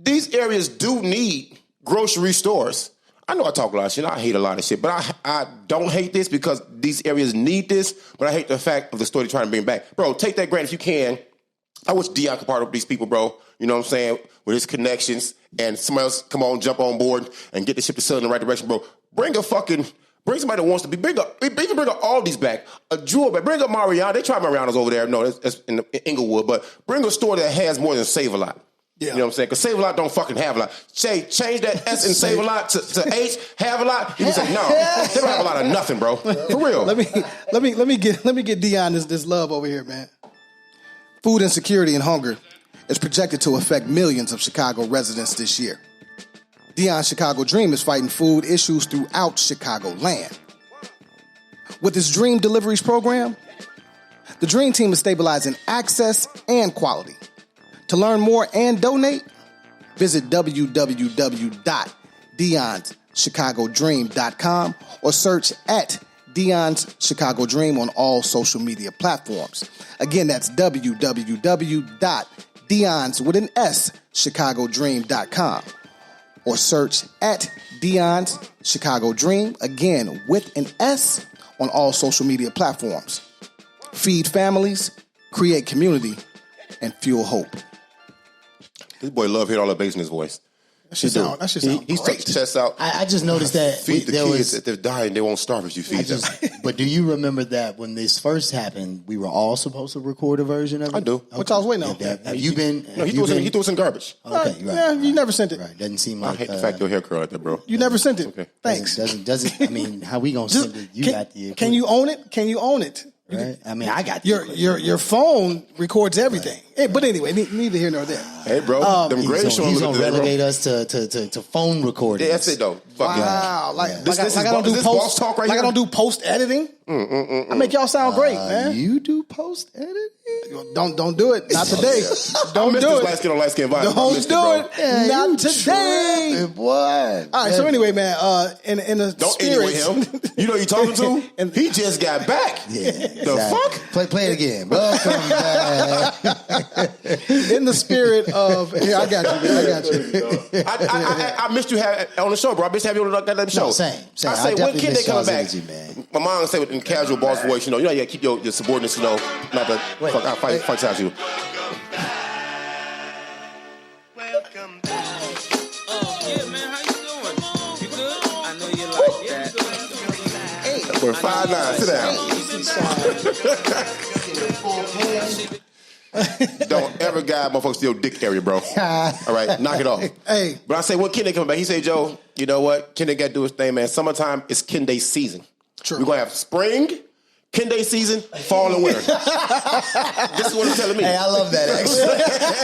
these areas do need grocery stores. I know I talk a lot of shit. I hate a lot of shit. But I don't hate this because these areas need this. But I hate the fact of the story trying to bring back. Bro, take that grant if you can. I wish Dion could partner with these people, bro. You know what I'm saying? With his connections. And somebody else come on, jump on board and get the ship to sail in the right direction, bro. Bring somebody that wants to be. Bring up Aldi's back. A Jewel back. Bring up Mariano. They try Mariano's over there. No, that's in Inglewood. But bring a store that has more than Save-A-Lot. Yeah. You know what I'm saying? Because Save-A-Lot don't fucking have a lot. Change that S in Save-A-Lot to H, have a lot. You can say, no, they don't have a lot of nothing, bro. For real. Let me get Dion this love over here, man. Food insecurity and hunger is projected to affect millions of Chicago residents this year. Dion's Chicago Dream is fighting food issues throughout Chicagoland. With its Dream Deliveries program, the Dream Team is stabilizing access and quality. To learn more and donate, visit www.Dion'sChicagoDream.com or search at Dion's Chicago Dream on all social media platforms. Again, that's www.Dion'sChicagoDream.com or search at Dion's Chicago Dream, again, with an S on all social media platforms. Feed families, create community, and fuel hope. This boy love hearing all the bass in his voice. That shit sound He's great. taking chest out. I just noticed that feed the kids. If they're dying, they won't starve if you feed them. But do you remember that when this first happened, we were all supposed to record a version of it? I do. Okay. What y'all was waiting on? Have you been? No, he threw us in garbage. Okay, right. Yeah, you never sent it. Right, doesn't seem like. I hate the fact your hair curl like that, bro. You never sent it. Okay. Thanks. Doesn't. I mean, how we gonna send it? You got the. Can you own it? Can you own it? Right. I mean, I got your phone records everything. Right. Hey, but anyway, neither here nor there. Hey, bro, them grades showing. He's gonna relegate us to phone recording. Yeah, that's it though. Wow, this I don't do post talk right here. I don't do post editing. I make y'all sound great, man. You do post editing? Don't do it. Not today. Don't do it. Light skin on light skin vibe. Don't do it. Yeah, not today. What? All right. So anyway, man. In the don't spirit, him. You know who you talking to? And he just got back. Yeah. The fuck? Play it again. Welcome back. In the spirit of here, I got you. I missed you on the show, bro. I missed having you on that show. No, same. I say, when kid they coming back? Energy, man. My mom say with in casual boss voice, you gotta keep your subordinates, not to fight out you. Welcome back. Yeah, man, how you doing? You good? I know you like that. We're 5'9". Sit down. Don't ever guide motherfuckers to your dick area, bro. All right, knock it off. Hey. But I say, when Kende coming back? He say, Joe, you know what? Kende got to do his thing, man. Summertime is Kende's season. True. We're going to have spring, Kende season, fall and winter. This is what it's telling me. Hey, I love that, actually.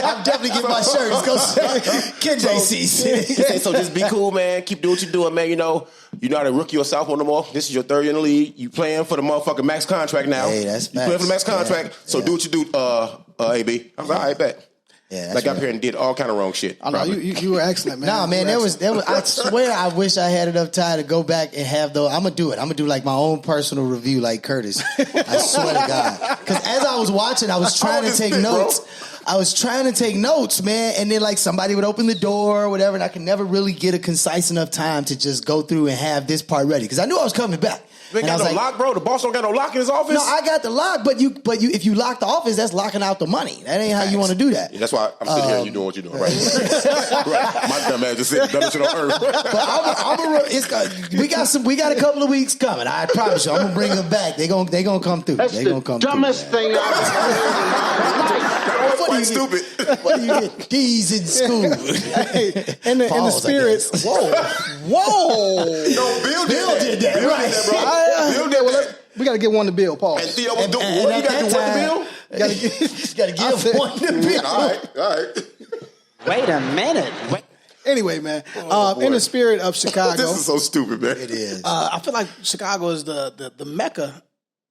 I'm definitely getting my shirt. It's going to say Kende season. So just be cool, man. Keep doing what you're doing, man. You're not a rookie or sophomore no more. This is your third year in the league. You playing for the motherfucking max contract now. Hey, that's you playing for the max contract. So do what you do, AB. I was like, all right, bet. Yeah, I got up here and did all kind of wrong shit. I know you were excellent, man. Nah, man, there was. I swear, I wish I had enough time to go back and have though. I'm gonna do it. I'm gonna do like my own personal review, like Curtis. I swear to God. Because as I was watching, I was trying to take notes. I was trying to take notes, man, and then like somebody would open the door or whatever, and I could never really get a concise enough time to just go through and have this part ready because I knew I was coming back. You ain't got no lock, bro. The boss don't got no lock in his office. No, I got the lock, but you, if you lock the office, that's locking out the money. That ain't how you want to do that. Yeah, that's why I'm sitting here and you doing what you're doing, right? Right. My dumb ass just sitting dumb shit on earth. But we got a couple of weeks coming. I promise you, I'm gonna bring them back. They gonna come through. That's the dumbest thing I've That was quite stupid. What do you get? D's in school. Hey, in the spirit. Whoa. No, Bill did that, right? Did that, bro. Bill did that. We got to get one to Bill. Pause. And Theo was doing what? You got to do what to Bill? You got to give one to Bill. All right. Wait a minute. Anyway, man, in the spirit of Chicago. This is so stupid, man. It is. I feel like Chicago is the mecca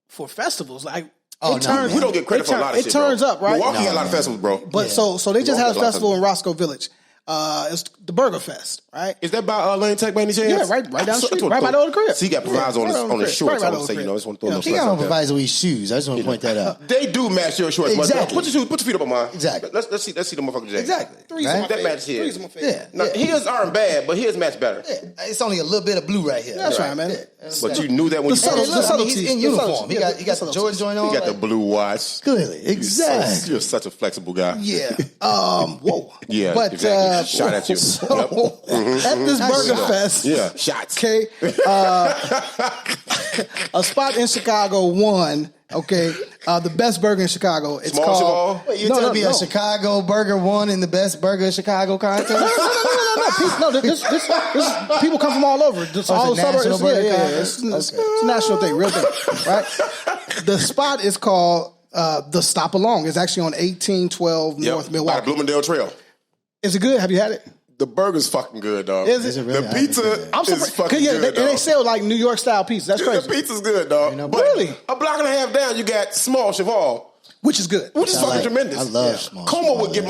for festivals. Like, we don't get credit for a lot of shit, It turns bro. up, right? Milwaukee had a lot of festivals, bro. But so they just had a festival in Roscoe Village. It's the Burger Fest, right? Is that by Elaine Tech by any chance? Yeah, right down the street, right by the old crib. So he got proviso on his shorts. I would say, I just want to throw He got on proviso with his shoes. I just want to point that out. They do match your shorts. Exactly. Put your feet up on mine. Exactly. Let's see the motherfucker Jay. Exactly. That match here. Yeah. Now, his aren't bad, but his match better. Yeah. It's only a little bit of blue right here. That's right, man. Yeah. But you knew that when you he's in uniform. He got the Jordan joint on. He got the blue watch. Clearly, exactly. You're such a flexible guy. Yeah. Whoa. Yeah. But exactly. Shot at you. At this Burger Fest, yeah, shots. Okay, a spot in Chicago won. Okay, the best burger in Chicago. It's Small called. Wait, you telling me a Chicago burger won in the best burger in Chicago contest? No. This people come from all over. All the suburbs. It's a national thing, real thing, right? The spot is called the Stop Along. It's actually on 1812 North Milwaukee. By the Bloomingdale Trail. Is it good? Have you had it? The burger's fucking good, dog. Is it really? The pizza is fucking good, they sell like New York style pizza. That's crazy. The pizza's good, dog. But really? A block and a half down, you got Small Cheval, which is good. Which is fucking tremendous. I love Small Como would get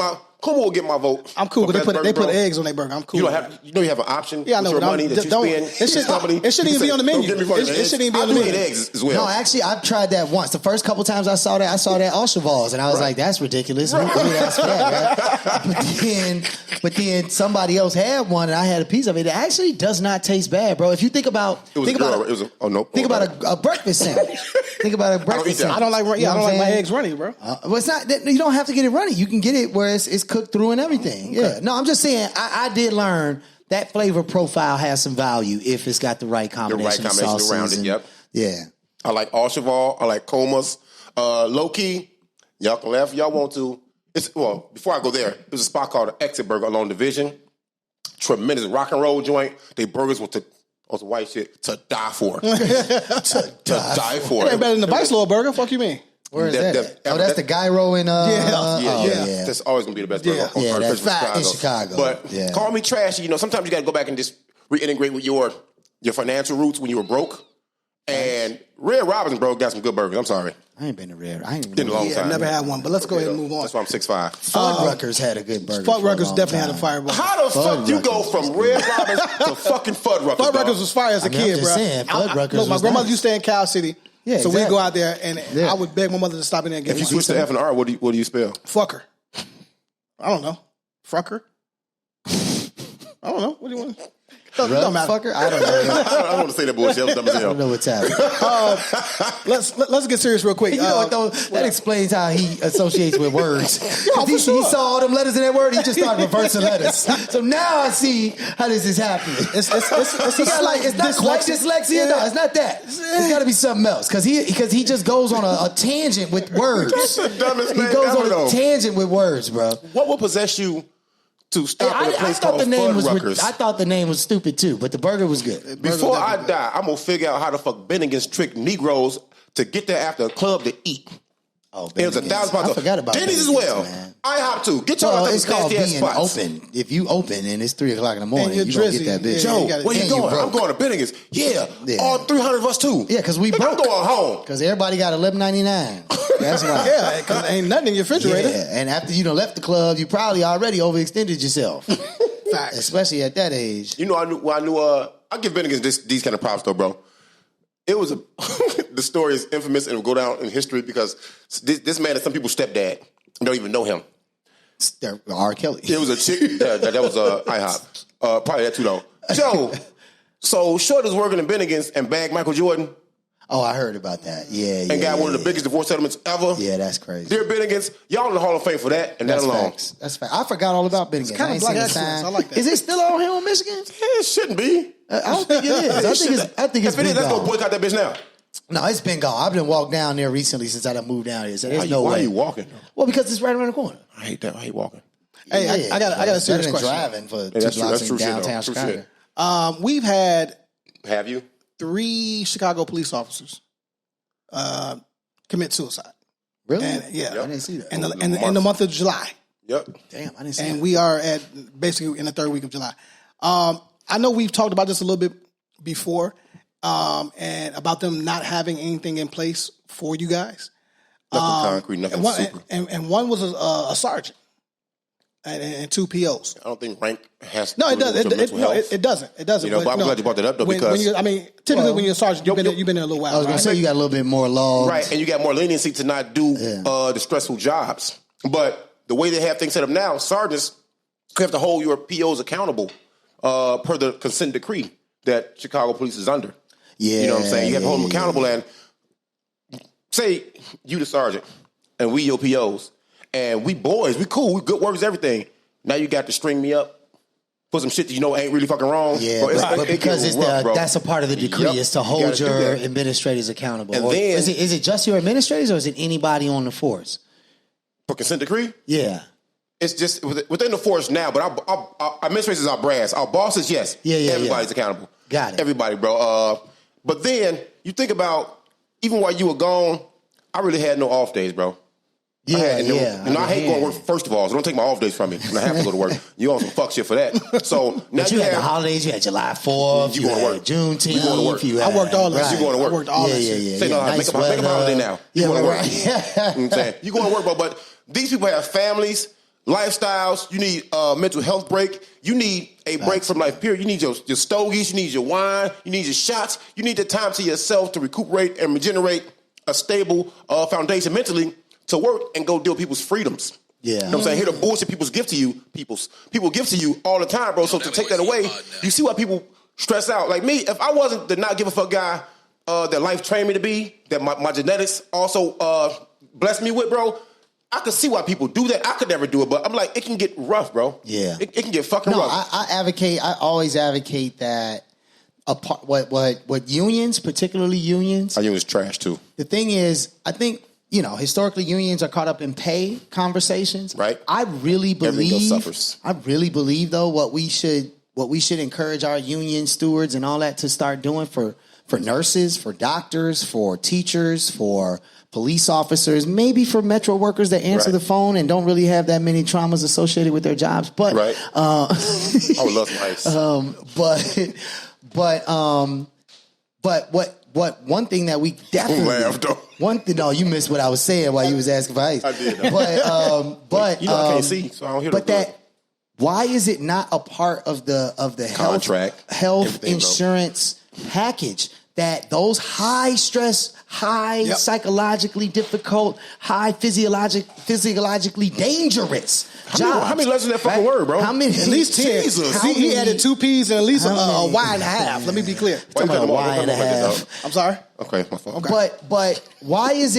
my vote. I'm cool, but they put eggs on their burger. I'm cool. You don't have you have an option. Yeah, I know. With your money that you spend. It shouldn't even be on the menu. It shouldn't even be on the menu. Eggs as well. No, actually, I've tried that once. The first couple times I saw that all Chevals, and I was like, "That's ridiculous." Who asked for that, right? But then somebody else had one, and I had a piece of it. It actually does not taste bad, bro. If you think about, think about a breakfast sandwich. Think about a breakfast sandwich. I don't like my eggs runny, bro. Well, it's not. You don't have to get it runny. You can get it where it's cooked through and everything. Yeah. No, I'm just saying. I did learn that flavor profile has some value if it's got the right combination. Around it. Yep. Yeah. I like All Cheval. I like Comas. Low key, y'all can laugh if y'all want to. Before I go there, there's a spot called the Exit Burger along Division. Tremendous rock and roll joint. They burgers with the white shit to die for. to die for. It ain't better than the Vice Lord burger. Fuck you mean? Where is that? That's the gyro in. Yeah. That's always gonna be the best burger. Yeah, that's fat in Chicago. But call me trashy. Sometimes you got to go back and just reintegrate with your financial roots when you were broke. And Red Robin's, bro, got some good burgers. I'm sorry. I ain't been to Red. I ain't been a long time. Never had one. But let's go ahead and move on. That's why I'm 6'5". Fuddruckers had a good burger. Fuddruckers definitely had a fire burger. How the fuck you go from Red Robin's to fucking Fuddruckers? Fuddruckers was fire as a kid, bro. Look, my grandmother used to stay in Cal City. Yeah, so we'd go out there, and I would beg my mother to stop in there and get If you switch to F and R, what do you spell? Fucker. I don't know. Frucker? I don't know. What do you want? Don't matter. Fucker? I don't know. I don't want to say that bullshit. I'm dumb as hell. I don't know what's happening. Let's get serious real quick. You know what, though? That explains how he associates with words. He saw all them letters in that word. He just started reversing letters. So now I see how this is happening. It's not quite dyslexia. No, it's not that. It's got to be something else because he just goes on a tangent with words. That's the dumbest man He goes ever, on a tangent with words, bro. What will possess you to stop at a place called Fuddruckers? I thought the name was stupid too, but the burger was good. Before I die, I'm gonna figure out how the fuck Bennigan's tricked Negroes to get there after a club to eat. Oh, it was 1,000 pounds. I forgot about Denny's as well. Man. IHOP too. Get your well, it's called being spots. open. If you open and it's 3 o'clock in the morning, you don't get that bitch. Joe, where you going? I'm going to Bennigan's. Yeah. All 300 of us too. Yeah, because we broke. I'm going home. Because everybody got $11.99. That's why. Yeah, because ain't nothing in your refrigerator. Yeah, and after you done left the club, you probably already overextended yourself. Facts. Especially at that age. You know, I give Bennigan's these kind of props though, bro. It was the story is infamous and will go down in history because this man is some people's stepdad. Don't even know him. R. Kelly. It was a chick that was IHOP. Probably that too though. Joe, so Short is working in Bennigan's and bagged Michael Jordan. Oh, I heard about that. Yeah, and got one of the biggest divorce settlements ever. Yeah, that's crazy. Dear Bennigan's, y'all in the Hall of Fame for that and that's that alone. Facts. That's fact. I forgot all about Bennigan's. It's kind of Blackexcellence. I like that. Is it still on here in Michigan? It shouldn't be. I don't think it is. I think it's if it is, been let's gone. go boycott that bitch now. No, it's been gone. I've been walked down there recently since I done moved down here. So there's no way. Why are you walking? Well, because it's right around the corner. I hate that. Why are you walking? Hey, I got a serious question. Driving for 2 blocks in downtown Chicago. We've had. Have you? 3 Chicago police officers commit suicide. Really? And, yeah. I didn't see that. In the month of July. Yep. Damn, I didn't see that. And we are at basically in the 3rd week of July. I know we've talked about this a little bit before, and about them not having anything in place for you guys. Nothing concrete, nothing super. And one was a sergeant. And 2 POs. I don't think rank has. No, it does. It doesn't. It doesn't. You know, but I'm glad you brought that up though, because typically when you're a sergeant, you've been there a little while. I was going to say you got a little bit more law, right? And you got more leniency to not do the stressful jobs. But the way they have things set up now, sergeants have to hold your POs accountable per the consent decree that Chicago Police is under. Yeah, you know what I'm saying. You have to hold them accountable, and say you the sergeant, and we your POs. And we boys, we cool, we good workers, everything. Now you got to string me up for some shit that you know ain't really fucking wrong. Yeah, bro, but because that's a part of the decree is to hold your administrators accountable. And then, is it just your administrators or is it anybody on the force? For consent decree? Yeah. It's just within the force now, but our administrators are brass. Our bosses, yes. Yeah. Everybody's accountable. Got it. Everybody, bro. But then you think about, even while you were gone, I really had no off days, bro. Yeah. I hate going to work, first of all, so don't take my off days from me. And I have to go to work. You on some fuck shit for that. So now you had the holidays, you had July 4th, you had Juneteenth. You going to work. I worked all that. You going to work. I worked all that shit. Say no, make up a holiday now. You going to work. You know what I'm saying? You going to work, bro. But these people have families, lifestyles. You need a mental health break. You need a break from life, period. You need your stogies. You need your wine. You need your shots. You need the time to yourself to recuperate and regenerate a stable foundation mentally to work and go deal with people's freedoms. Yeah. You know what I'm saying? Here the bullshit people give to you, people give to you all the time, bro. So to take that away, you see why people stress out. Like me, if I wasn't the not give a fuck guy that life trained me to be, that my genetics also blessed me with, bro, I could see why people do that. I could never do it, but I'm like, it can get rough, bro. Yeah. It can get fucking rough. I always advocate that what unions, particularly unions. Our union's trash too. The thing is, I think, historically unions are caught up in pay conversations. Right. I really believe Everything suffers. I really believe though what we should encourage our union stewards and all that to start doing for nurses, for doctors, for teachers, for police officers, maybe for metro workers that answer the phone and don't really have that many traumas associated with their jobs. But I would love some ice. But what one thing that we definitely no, you missed what I was saying while you was asking for ice. I did. But I can't see, so I don't hear. But why is it not a part of the contract, health insurance package that those high stress, psychologically difficult, high physiologically dangerous jobs? How many letters in that fucking word, bro? How many? At least 10. Jesus. He added 2 P's and at least a Y and a half. Let me be clear. Talking about a Y and a half. I'm sorry. Okay, my fault. Okay. But why is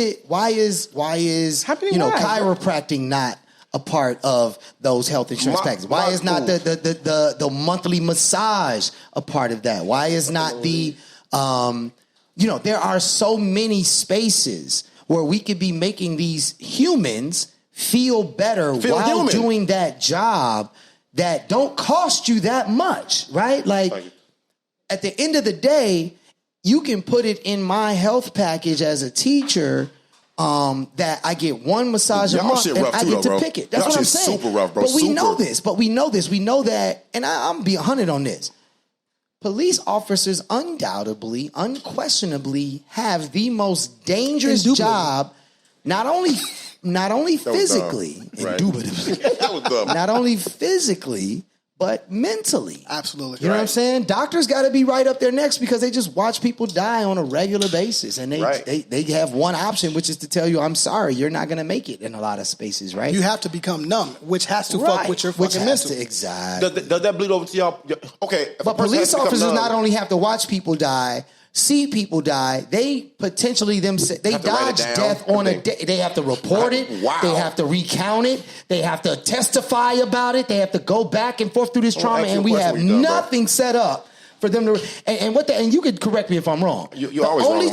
chiropractic not a part of those health insurance packages? Why is not the monthly massage a part of that? Why is not the there are so many spaces where we could be making these humans feel better while doing that job that don't cost you that much, right? Like at the end of the day, you can put it in my health package as a teacher. That I get one massage a month and I get to pick it. That's what I'm saying. Super rough, bro. But we know this. We know that, and I'm be 100 on this. Police officers undoubtedly, unquestionably have the most dangerous job, not only physically, indubitably, that was dumb. not only physically, but mentally. Absolutely. You know what I'm saying? Doctors got to be right up there next because they just watch people die on a regular basis. And they have one option, which is to tell you, I'm sorry, you're not going to make it in a lot of spaces, right? You have to become numb, which has to fuck with your fucking mental. Exactly. Does that bleed over to y'all? Okay. But police officers not only have to watch people die, see people die, they potentially they dodge death on a day. They have to report it. Wow. They have to recount it. They have to testify about it. They have to go back and forth through this trauma, and we have nothing set up for them to. And you could correct me if I'm wrong. You're always wrong. The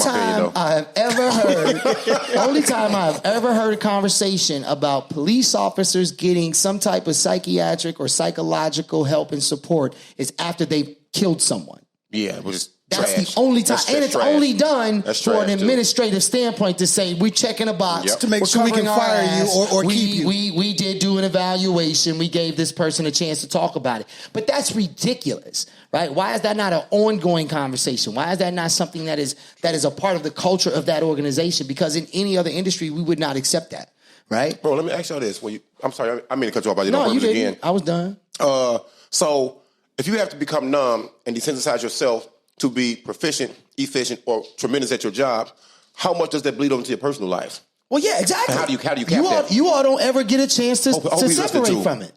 only time I've ever heard a conversation about police officers getting some type of psychiatric or psychological help and support is after they've killed someone. Yeah, which is That's trash. the only time. And it's trash. only done That's for an trash, too. administrative standpoint to say we're checking a box to make sure we can fire you or keep you. We did do an evaluation. We gave this person a chance to talk about it. But that's ridiculous, right? Why is that not an ongoing conversation? Why is that not something that is a part of the culture of that organization? Because in any other industry, we would not accept that, right? Bro, let me ask y'all this. I'm sorry, I mean to cut you off. I did No, on you purpose didn't. again. I was done. So if you have to become numb and desensitize yourself to be proficient, efficient, or tremendous at your job, how much does that bleed over into your personal life? Well, yeah, exactly. And how do you cap that? You all don't ever get a chance to separate from it.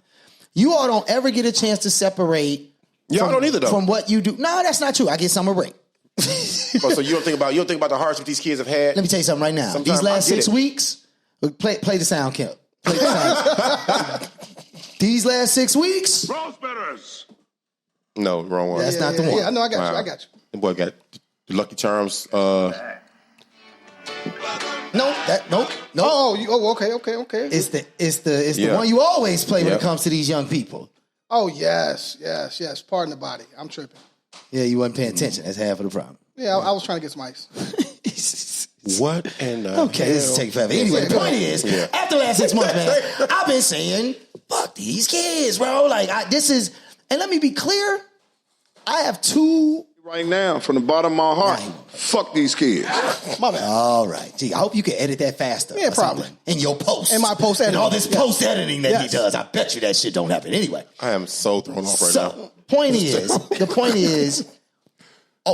You all don't ever get a chance to separate. Y'all don't either, though. From what you do. No, that's not true. I get summer break. So you don't think about the hardships these kids have had? Let me tell you something right now. Sometimes These last 6 it. weeks, play the sound, Kemp. Play the sound. These last 6 weeks. No, wrong one. That's not the one. Yeah, no, I got you. The boy got the Lucky Charms. Nope. Okay. It's the one you always play when it comes to these young people. Oh, yes. Pardon the body. I'm tripping. Yeah, you wasn't paying attention. That's half of the problem. Yeah, I was trying to get some ice. What in the hell? This is taking forever. Anyway, the point is, after the last 6 months, man, I've been saying, fuck these kids, bro. And let me be clear, I have two. Right now, from the bottom of my heart, fuck these kids. My bad. All right. Gee, I hope you can edit that faster. Yeah, probably. In your post. In my post editing. And all this post editing that he does. I bet you that shit don't happen anyway. I am so thrown off right now. The point is,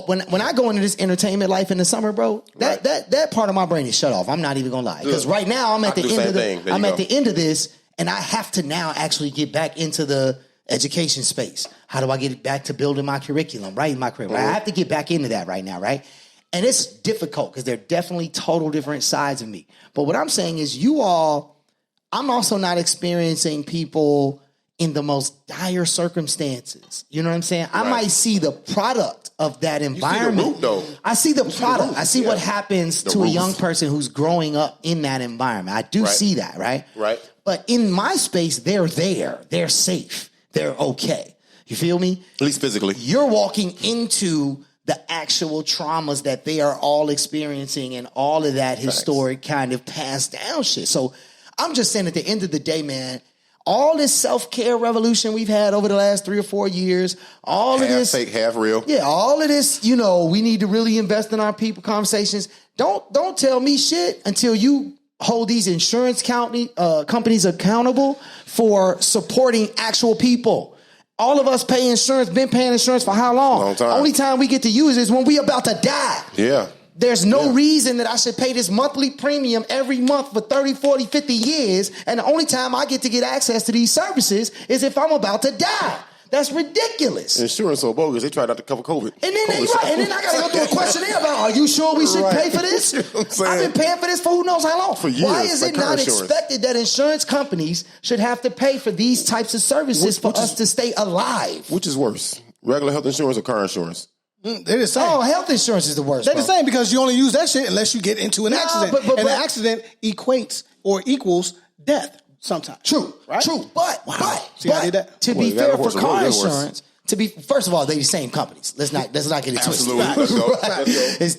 when I go into this entertainment life in the summer, bro, that part of my brain is shut off. I'm not even gonna lie. Because right now I'm at the end of this, and I have to now actually get back into the education space. How do I get back to building my curriculum, right? My curriculum. I have to get back into that right now, right? And it's difficult because they're definitely total different sides of me. But what I'm saying is I'm also not experiencing people in the most dire circumstances. You know what I'm saying? I might see the product of that environment. You see the root, though. I see the product. I see what happens to a young person who's growing up in that environment. I do see that, right? Right. But in my space, they're there. They're safe. They're okay. You feel me? At least physically. You're walking into the actual traumas that they are all experiencing and all of that historic kind of passed down shit. So I'm just saying at the end of the day, man, all this self-care revolution we've had over the last 3 or 4 years, all of this fake, half real. Yeah, all of this, we need to really invest in our people conversations. Don't tell me shit until you hold these insurance companies accountable for supporting actual people. All of us pay insurance, been paying insurance for how long? Long time. Only time we get to use it is when we about to die. Yeah. There's no reason that I should pay this monthly premium every month for 30, 40, 50 years, and the only time I get to get access to these services is if I'm about to die. That's ridiculous. Insurance so bogus, they tried not to cover COVID. And then I got to go through a questionnaire about, are you sure we should pay for this? I've been paying for this for who knows how long. For years. Why is it not expected that insurance companies should have to pay for these types of services for us to stay alive? Which is worse, regular health insurance or car insurance? They're the same. Oh, health insurance is the worst. They're the same because you only use that shit unless you get into an accident. And the accident equates or equals death sometimes. True. Right? True. But See how I did that? To be fair for car insurance, first of all, they're the same companies. Let's not get it twisted. Absolutely. Let's go. Right?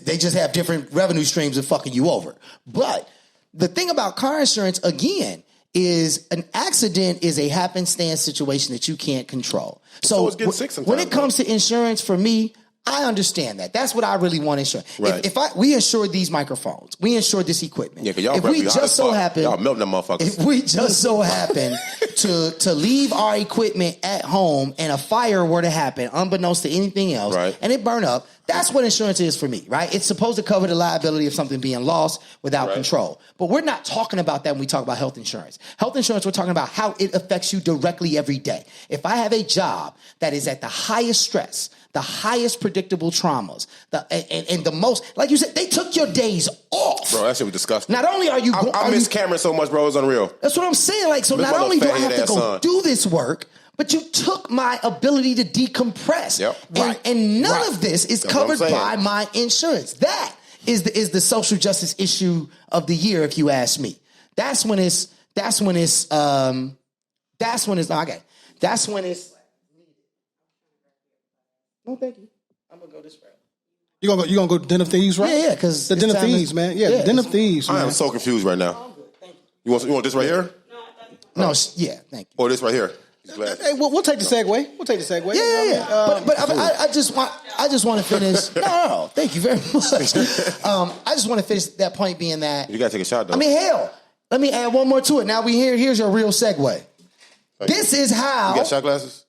They just have different revenue streams of fucking you over. But the thing about car insurance, again, is an accident is a happenstance situation that you can't control. So it's getting sick sometimes, when it comes to insurance, for me, I understand that. That's what I really want to insure. Right. We insure these microphones, we insure this equipment. Yeah, because y'all if we just so happen, y'all melting them motherfuckers. if we just so happen to leave our equipment at home and a fire were to happen, unbeknownst to anything else, Right. and it burn up, that's what insurance is for me, right? It's supposed to cover the liability of something being lost without Right. control. But we're not talking about that when we talk about health insurance. Health insurance, we're talking about how it affects you directly every day. If I have a job that is at the highest stress, the highest predictable traumas, and the most, like you said, they took your days off. Bro, that shit was disgusting. Not only are you... I miss Cameron so much, bro. It's unreal. That's what I'm saying. Like, so This not only do I have to motherfucking go son. do this work, but you took my ability to decompress. Yep. And none of this is That's what I'm covered saying. by my insurance. That is the social justice issue of the year, if you ask me. That's when it's no, thank you. I'm gonna go this route. You gonna go Den of Thieves, right? Yeah, because the Den of Thieves, man. Yeah, Den of Thieves, man. I am so confused right now. You want this right here? No, yeah, thank you. Or this right here? These glasses. Hey, we'll take the segue. We'll take the segue. Yeah. But I just want to finish. No, thank you very much. I just want to finish that point being that You gotta take a shot though. I mean, hell, let me add one more to it. Now here's your real segue. This is how You got shot glasses?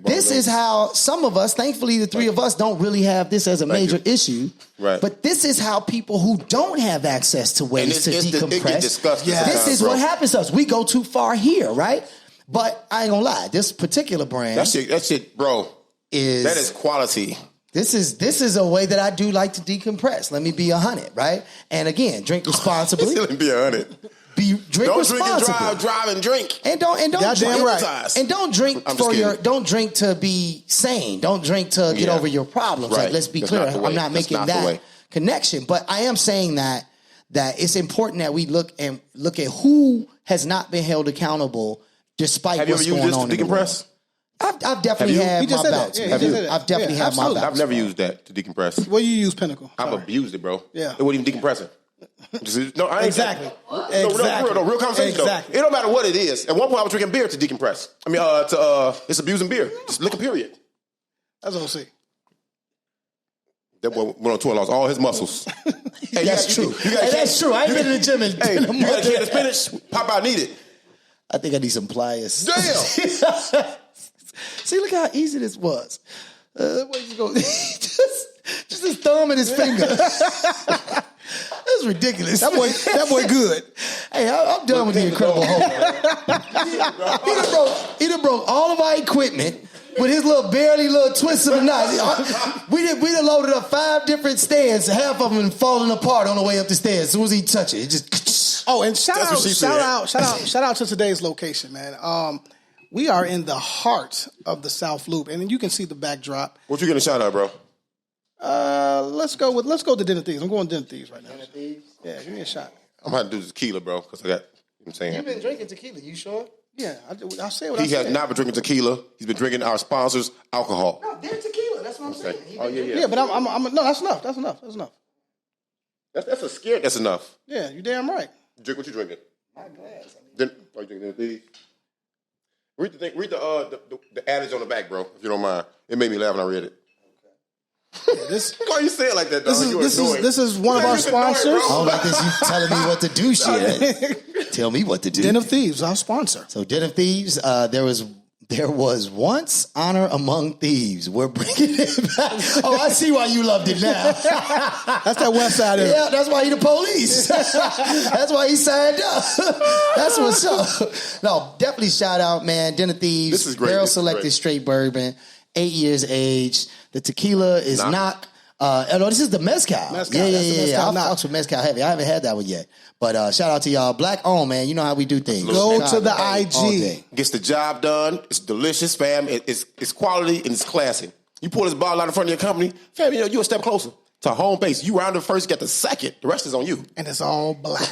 this is how some of us, thankfully the three of us, don't really have this as a major issue. Right. But this is how people who don't have access to ways to decompress. It get disgusting This sometimes, is bro. what happens to us. We go too far here, right? But I ain't gonna lie, this particular brand That shit, bro. is That is quality. This is a way that I do like to decompress. Let me be 100, right? And again, drink responsibly. Let me be 100. Drink Don't drink and responsibly. drive and drink. And don't Goddamn drink, right. And don't drink I'm just don't drink to be sane. Don't drink to get over your problems. Right. Like, let's be That's clear. not the way. I'm not That's making not the that way. connection. But I am saying that it's important that we look at who has not been held accountable despite Have you ever what's used going this on to in the world. decompress? I've definitely Have you? had He just my said that. bouts. Yeah, he man. just said that. I've definitely Yeah, had my absolutely. bouts. I've never used that to decompress. Well, you use Pinnacle. I've Sorry. abused it, bro. Yeah. It wasn't even decompressing. No, I ain't Exactly. Real conversation Exactly. though. It don't matter what it is. At one point, I was drinking beer to decompress. I mean, it's abusing beer. Just liquor, period. That's OC. That boy went on tour and lost all his muscles. Hey, That's true. That's true. I ain't been in the gym in Hey, a you got a month. can of spinach? Pop out, need it. I think I need some pliers. Damn. See, look how easy this was. Where you go? just his thumb and his finger. That's ridiculous. That boy good. Hey, I'm done with the Incredible Hulk. He done broke all of our equipment with his barely little twist of the knife. We done loaded up 5 different stands. Half of them falling apart on the way up the stairs. As soon as he touch it just. Oh, and shout That's what she said. out to today's location, man. We are in the heart of the South Loop, and you can see the backdrop. What you getting a shout out, bro? Let's go to Den of Thieves. I'm going Den of Thieves right now. Yeah, give me a shot. I'm gonna have to do tequila, bro, because I got. I'm saying You've been drinking tequila. You sure? Yeah, I'll say what I he said. has not been drinking tequila. He's been drinking our sponsors' alcohol. No, they're tequila. That's what I'm saying. Oh yeah. Yeah, but I'm no. That's enough. That's enough. That's a scare. That's enough. Yeah, you damn right. Drink what you drinking. My glass. Then, are you drinking these? Read the thing. Read the adage on the back, bro. If you don't mind. It made me laugh when I read it. Why you say it like that, dog? This is one of our sponsors. I don't like this. You telling me what to do, shit. Tell me what to do. Den of Thieves, our sponsor. So Den of Thieves, there was once honor among thieves. We're bringing it back. Oh, I see why you loved it now. That's that West Side area. Yeah, that's why he the police. That's why he signed up. That's what's up. No, definitely shout out, man. Den of Thieves. This is great. Barrel This is selected great. straight bourbon, 8 years age. The tequila is knock. No, this is the mezcal. Mezcal, Yeah. that's the mezcal I knock. fucks with mezcal heavy. I haven't had that one yet. But shout out to y'all. Black owned, man. You know how we do things. Go to the All IG. day. Gets the job done. It's delicious, fam. It's quality and it's classy. You pull this bottle out in front of your company, fam. You know you a step closer. to home base. You rounded first, get the second. The rest is on you. And it's all black.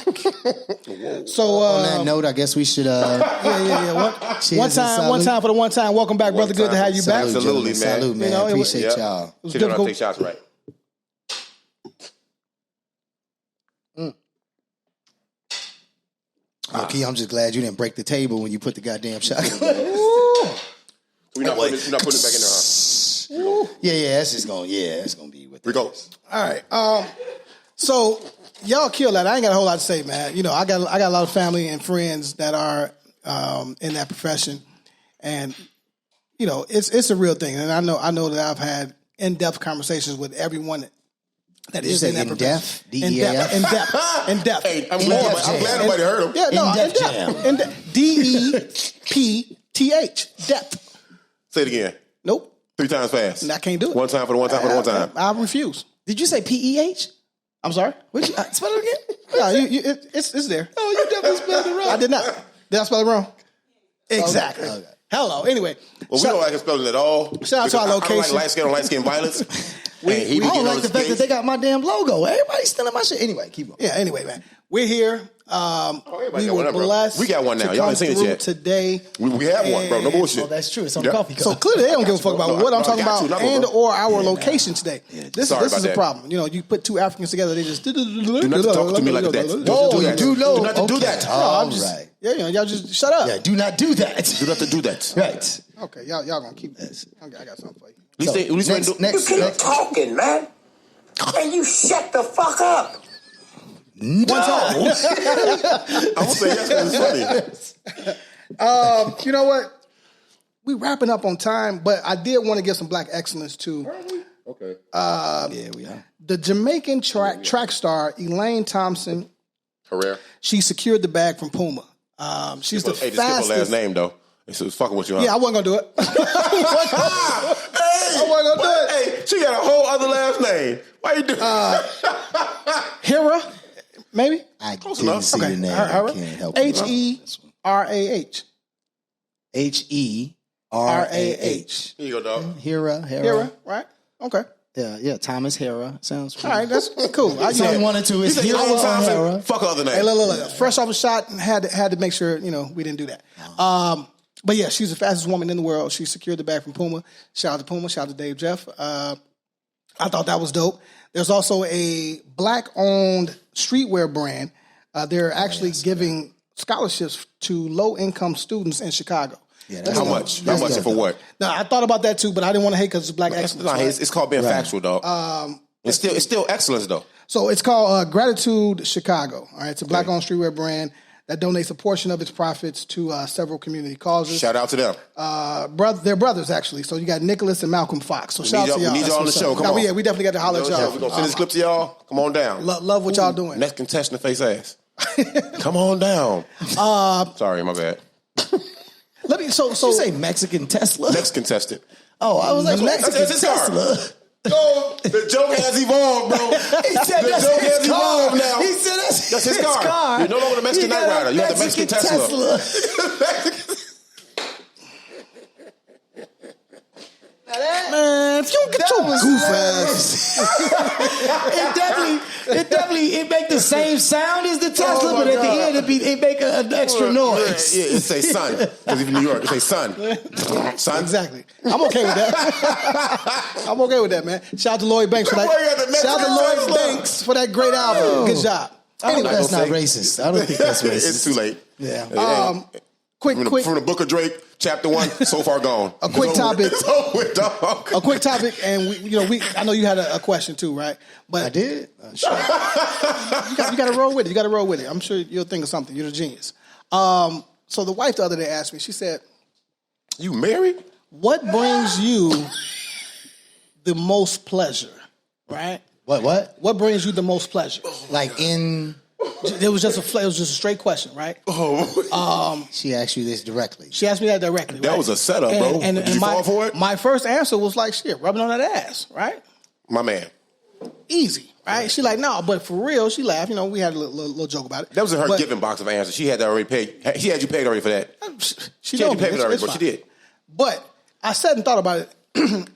So on that note, I guess we should. Yeah. Cheers One and time salute. for the one time. Welcome back, brother. Good to have you back. Absolutely, man. Salute, man. You know, Appreciate y'all. It was She don't know how to difficult. take shots right. Key, I'm just glad you didn't break the table when you put the goddamn shot. We're not putting it back in there, huh? Yeah, that's just going. Yeah, that's gonna be with. We go. All right. So y'all kill that. I ain't got a whole lot to say, man. You know, I got a lot of family and friends that are in that profession, and you know, it's a real thing. And I know that I've had in-depth conversations with everyone that is in that profession. In depth. Hey, I'm glad nobody heard him. Yeah, no, In-depth jam. DEPTH. Depth. Say it again. Nope. 3 times fast. I can't do it. One time for the one time for the one time. I refuse. Did you say PEH? I'm sorry. What you spell it again? No, it's there. Oh, you definitely spelled it wrong. I did not. Did I spell it wrong? Exactly. Okay. Hello. Anyway. Well, we don't like spelling at all. Shout out to our I don't location. like light skin violence. I don't like the fact that they got my damn logo. Everybody's stealing my shit. Anyway, keep on. Yeah, anyway, man. We're here. everybody We got were one, bro. blessed. We got one now. to Y'all come ain't seen it through yet. Today. We have one, bro. No bullshit. Oh, that's true. It's on Yeah. the coffee cup. So clearly they don't give a fuck about what I'm talking I got about you. and Bro. or our location today. This Sorry is about a that. problem. You know, you put two Africans together, they just Do not talk to me like that. Whoa, do you that. do know. Do not do that. All I'm just, right. Yeah, you know, y'all just shut up. Yeah, do not do that. Do not do that. Right. Okay, y'all gonna keep this. I got something for you. At least Next. talking, man. And you shut the fuck up. No. I'm gonna say yes because it's funny. You know what? We wrapping up on time, but I did want to give some black excellence to Okay. Yeah, we are. the Jamaican track star Elaine Thompson-Herah. Herah. She secured the bag from Puma. She's the Hey, just skip her fastest. last name though. It's fucking with you, huh? Yeah, I wasn't gonna do it. I wasn't gonna do it. Hey, she got a whole other last name. Why you do? Hera, maybe. I Close didn't enough. see the name. Hera. I can't help you. H-E-R-A-H. H-E-R-A-H. Here you go, dog. Hera. Hera, right? Okay. Yeah, Thomas-Herah. Sounds All right, that's cool. That's all we wanted to is He said Hera Elaine or Thompson. Hera. Fuck her other name. Hey, look. Fresh off a shot, had to make sure, you know, we didn't do that. But yeah, she's the fastest woman in the world. She secured the bag from Puma. Shout out to Puma. Shout out to Dave Jeff. I thought that was dope. There's also a black-owned streetwear brand. They're actually giving scholarships to low-income students in Chicago. Yeah, How much? How much and for what? Now, I thought about that too, but I didn't want to hate because it's black excellence. Nah, right? it's called being factual, dog. It's still excellence, though. So it's called Gratitude Chicago. All right, it's a black-owned streetwear brand that donates a portion of its profits to several community causes. Shout out to them. They're brothers, actually. So you got Nicholas and Malcolm Fox. So shout out to y'all. We need y'all on the That's show. what's Come up. on. Yeah, we definitely got to holler at y'all. We're going to send this clip to y'all. Come on down. Love what y'all doing. Next contestant face ass. Come on down. Sorry, my bad. Let me. So Did you say Mexican Tesla? Next contestant. Oh, I was like, Mexican That's his car. Tesla. Oh, the joke has evolved, bro. He said The that's joke his has car. evolved now. He said that's his car. You're no longer the Mexican Knight Rider. You have the Mexican Tesla. man, if you don't get your goof ass. It definitely make the same sound as the Tesla, my but at the God. end it make an extra noise. Yeah, it say son. Because if in New York, it say son. Son. Exactly. I'm okay with that. I'm okay with that, man. Shout out to Lloyd Banks for that. Boy, you had the Shout out to Mexican Lloyd Tesla. Banks for that great album. Good job. Anyway, that's not gonna racist. I don't think that's racist. It's too late. Yeah. Quick. From the Book of Drake, chapter 1, so far gone. A quick topic. It's over, dog. A quick topic, and I know you had a question too, right? But I did. you got to roll with it. You got to roll with it. I'm sure you'll think of something. You're a genius. So the wife the other day asked me. She said, You married? "What brings you the most pleasure?" Right? What? What brings you the most pleasure? Like in? It was just a straight question, right? She asked you this directly. She asked me that directly. That right? was a setup, bro. Did you fall for it? My first answer was like, "Shit, rubbing on that ass," right? My man. Easy, right? She like, "No," but for real, she laughed. You know, we had a little joke about it. That was in her But giving box of answers. She had that already paid. She had you paid already for that. She She had know you me. paid for that already, It's but she fine. did. But I sat and thought about it,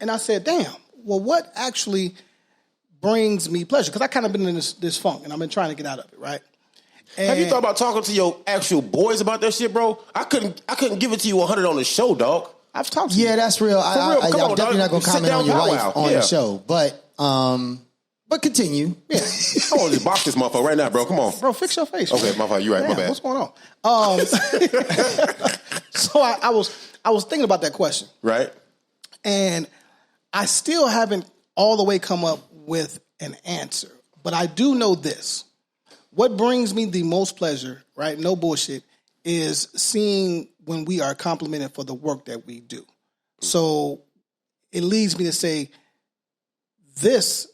and I said, "Damn, well, what actually brings me pleasure because I kind of been in this funk and I've been trying to get out of it, right? And have you thought about talking to your actual boys about that shit, bro? I couldn't give it to you 100 on the show, dog. I've talked to you. Yeah, that's real. I'm definitely not going to comment on your wife on the show, but continue. Yeah. I want to just box this motherfucker right now, bro. Come on. Bro, fix your face. Okay, motherfucker, you right. Damn, My bad. what's going on? So I was thinking about that question. Right. And I still haven't all the way come up with an answer. But I do know this. What brings me the most pleasure, right, no bullshit, is seeing when we are complimented for the work that we do. So it leads me to say this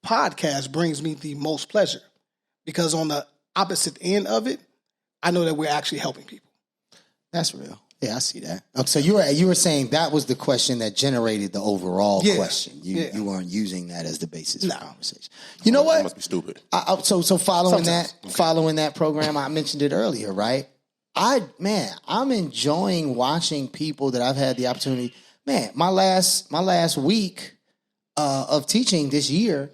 podcast brings me the most pleasure because on the opposite end of it, I know that we're actually helping people. That's real. Yeah, I see that. Okay, so you were saying that was the question that generated the overall question. You weren't using that as the basis for conversation. You know what? That must be stupid. So following that program, I mentioned it earlier, right? I'm enjoying watching people that I've had the opportunity. Man, my last week of teaching this year,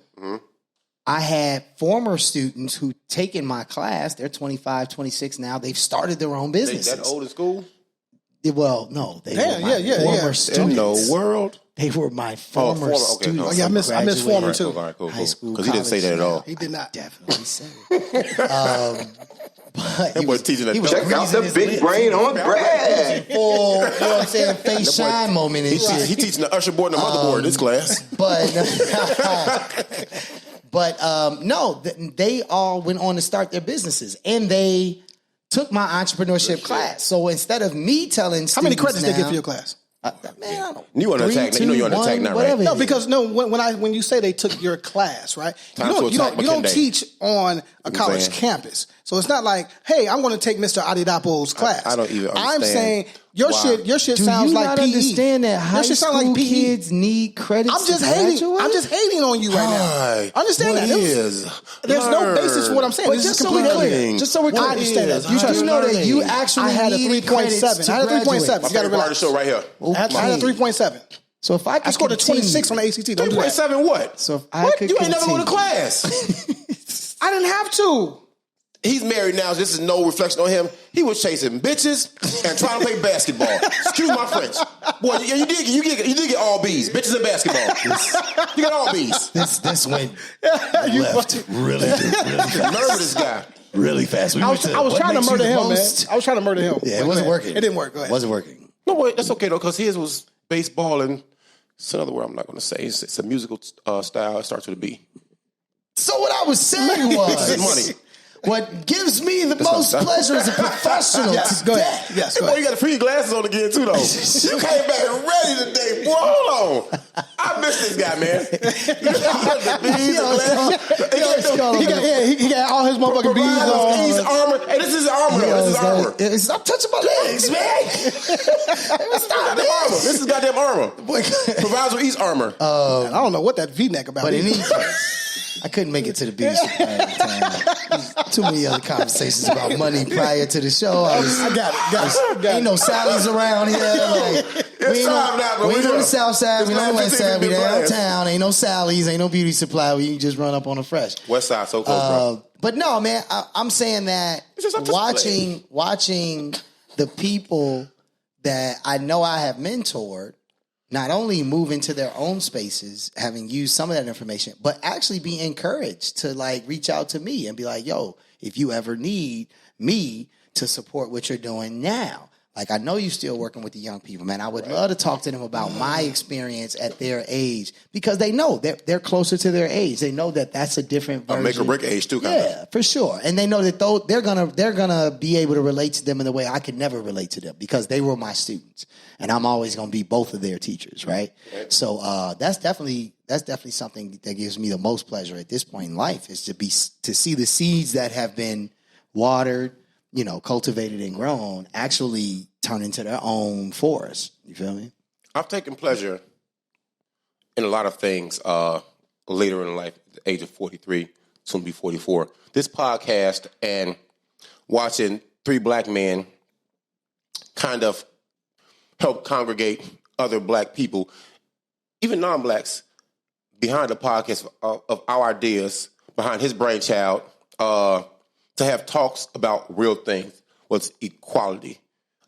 I had former students who taken my class. They're 25, 26 now. They've started their own businesses. They that old in school? Well, no, they were my former students. In the world? They were my former students. Oh, yeah, I miss former too. All right, cool. High school, because he didn't say that at all. He did not. Definitely said it. But That boy teaching that. Check out the big brain on bread. Full, you know what I'm saying, face shine moment and shit. He teaching the usher board and the motherboard in this class. But no, they all went on to start their businesses, and they took my entrepreneurship class. So instead of me telling students, how many credits they give for your class? Man, I don't. You under attack? You know you're under attack now, right? No, because when you say they took your class, right? You don't teach on a college campus, so it's not like, hey, I'm going to take Mr. Adidapo's class. I don't even understand. I'm saying your shit sounds like PE. Do you not understand that high school kids need credits? I'm just hating on you right now. Understand that? There's no basis for what I'm saying. This is completely clear. Just so we're clear, I understand that. You know that you actually had a 3.7. I had a 3.7. You got to relax. The show right here. I had a 3.7. So if I scored a 26 on the ACT. Don't do that. 3.7 what? So if I could You ain't never go to continue. class. I didn't have to. He's married now. This is no reflection on him. He was chasing bitches and trying to play basketball. Excuse my French. Boy, you did get all B's. Bitches and basketball. You got all B's. This went left really fast. Murder this guy. Really fast. I was trying to murder him, man. I was trying to murder him. Yeah, it wasn't working. It didn't work. Go ahead. Wasn't working. No, wait, that's okay though, because his was baseball and it's another word I'm not going to say. It's a musical style. It starts with a B. So what I was saying was money. What gives me the most pleasure as a professional. Go ahead. Yes, go Boy, ahead. you got the free glasses on again too, though. You came back ready today, boy. Hold on. I miss this guy, man. He got all his motherfucking bees on. He's armor. Hey, this is armor. This is armor. Stop touching my legs, man. Stop, man. Armor. This is goddamn armor. Provides with East armor. I don't know what that V-neck about. But in any case, I couldn't make it to the beauty supply at the time. Too many other conversations about money prior to the show. I got it. Ain't no Sally's around here. Like, we ain't on the south side. We on the west side. We downtown. Ain't no Sally's. Ain't no beauty supply where you can just run up on a fresh. West side, so close, bro. But no, man, I'm saying that watching the people that I know I have mentored not only move into their own spaces, having used some of that information, but actually be encouraged to like reach out to me and be like, yo, if you ever need me to support what you're doing now, like I know you're still working with the young people, man. I would love to talk to them about my experience at their age because they know they're closer to their age. They know that that's a different version. A make or break age too, kind of. Yeah, for sure. And they know that they're gonna be able to relate to them in the way I could never relate to them because they were my students. And I'm always going to be both of their teachers, right? So that's definitely something that gives me the most pleasure at this point in life is to see the seeds that have been watered, cultivated and grown actually turn into their own forest. You feel me? I've taken pleasure in a lot of things later in life, at the age of 43, soon to be 44. This podcast and watching three black men kind of help congregate other black people, even non-blacks, behind the podcast of our ideas, behind his brainchild, to have talks about real things. What's equality,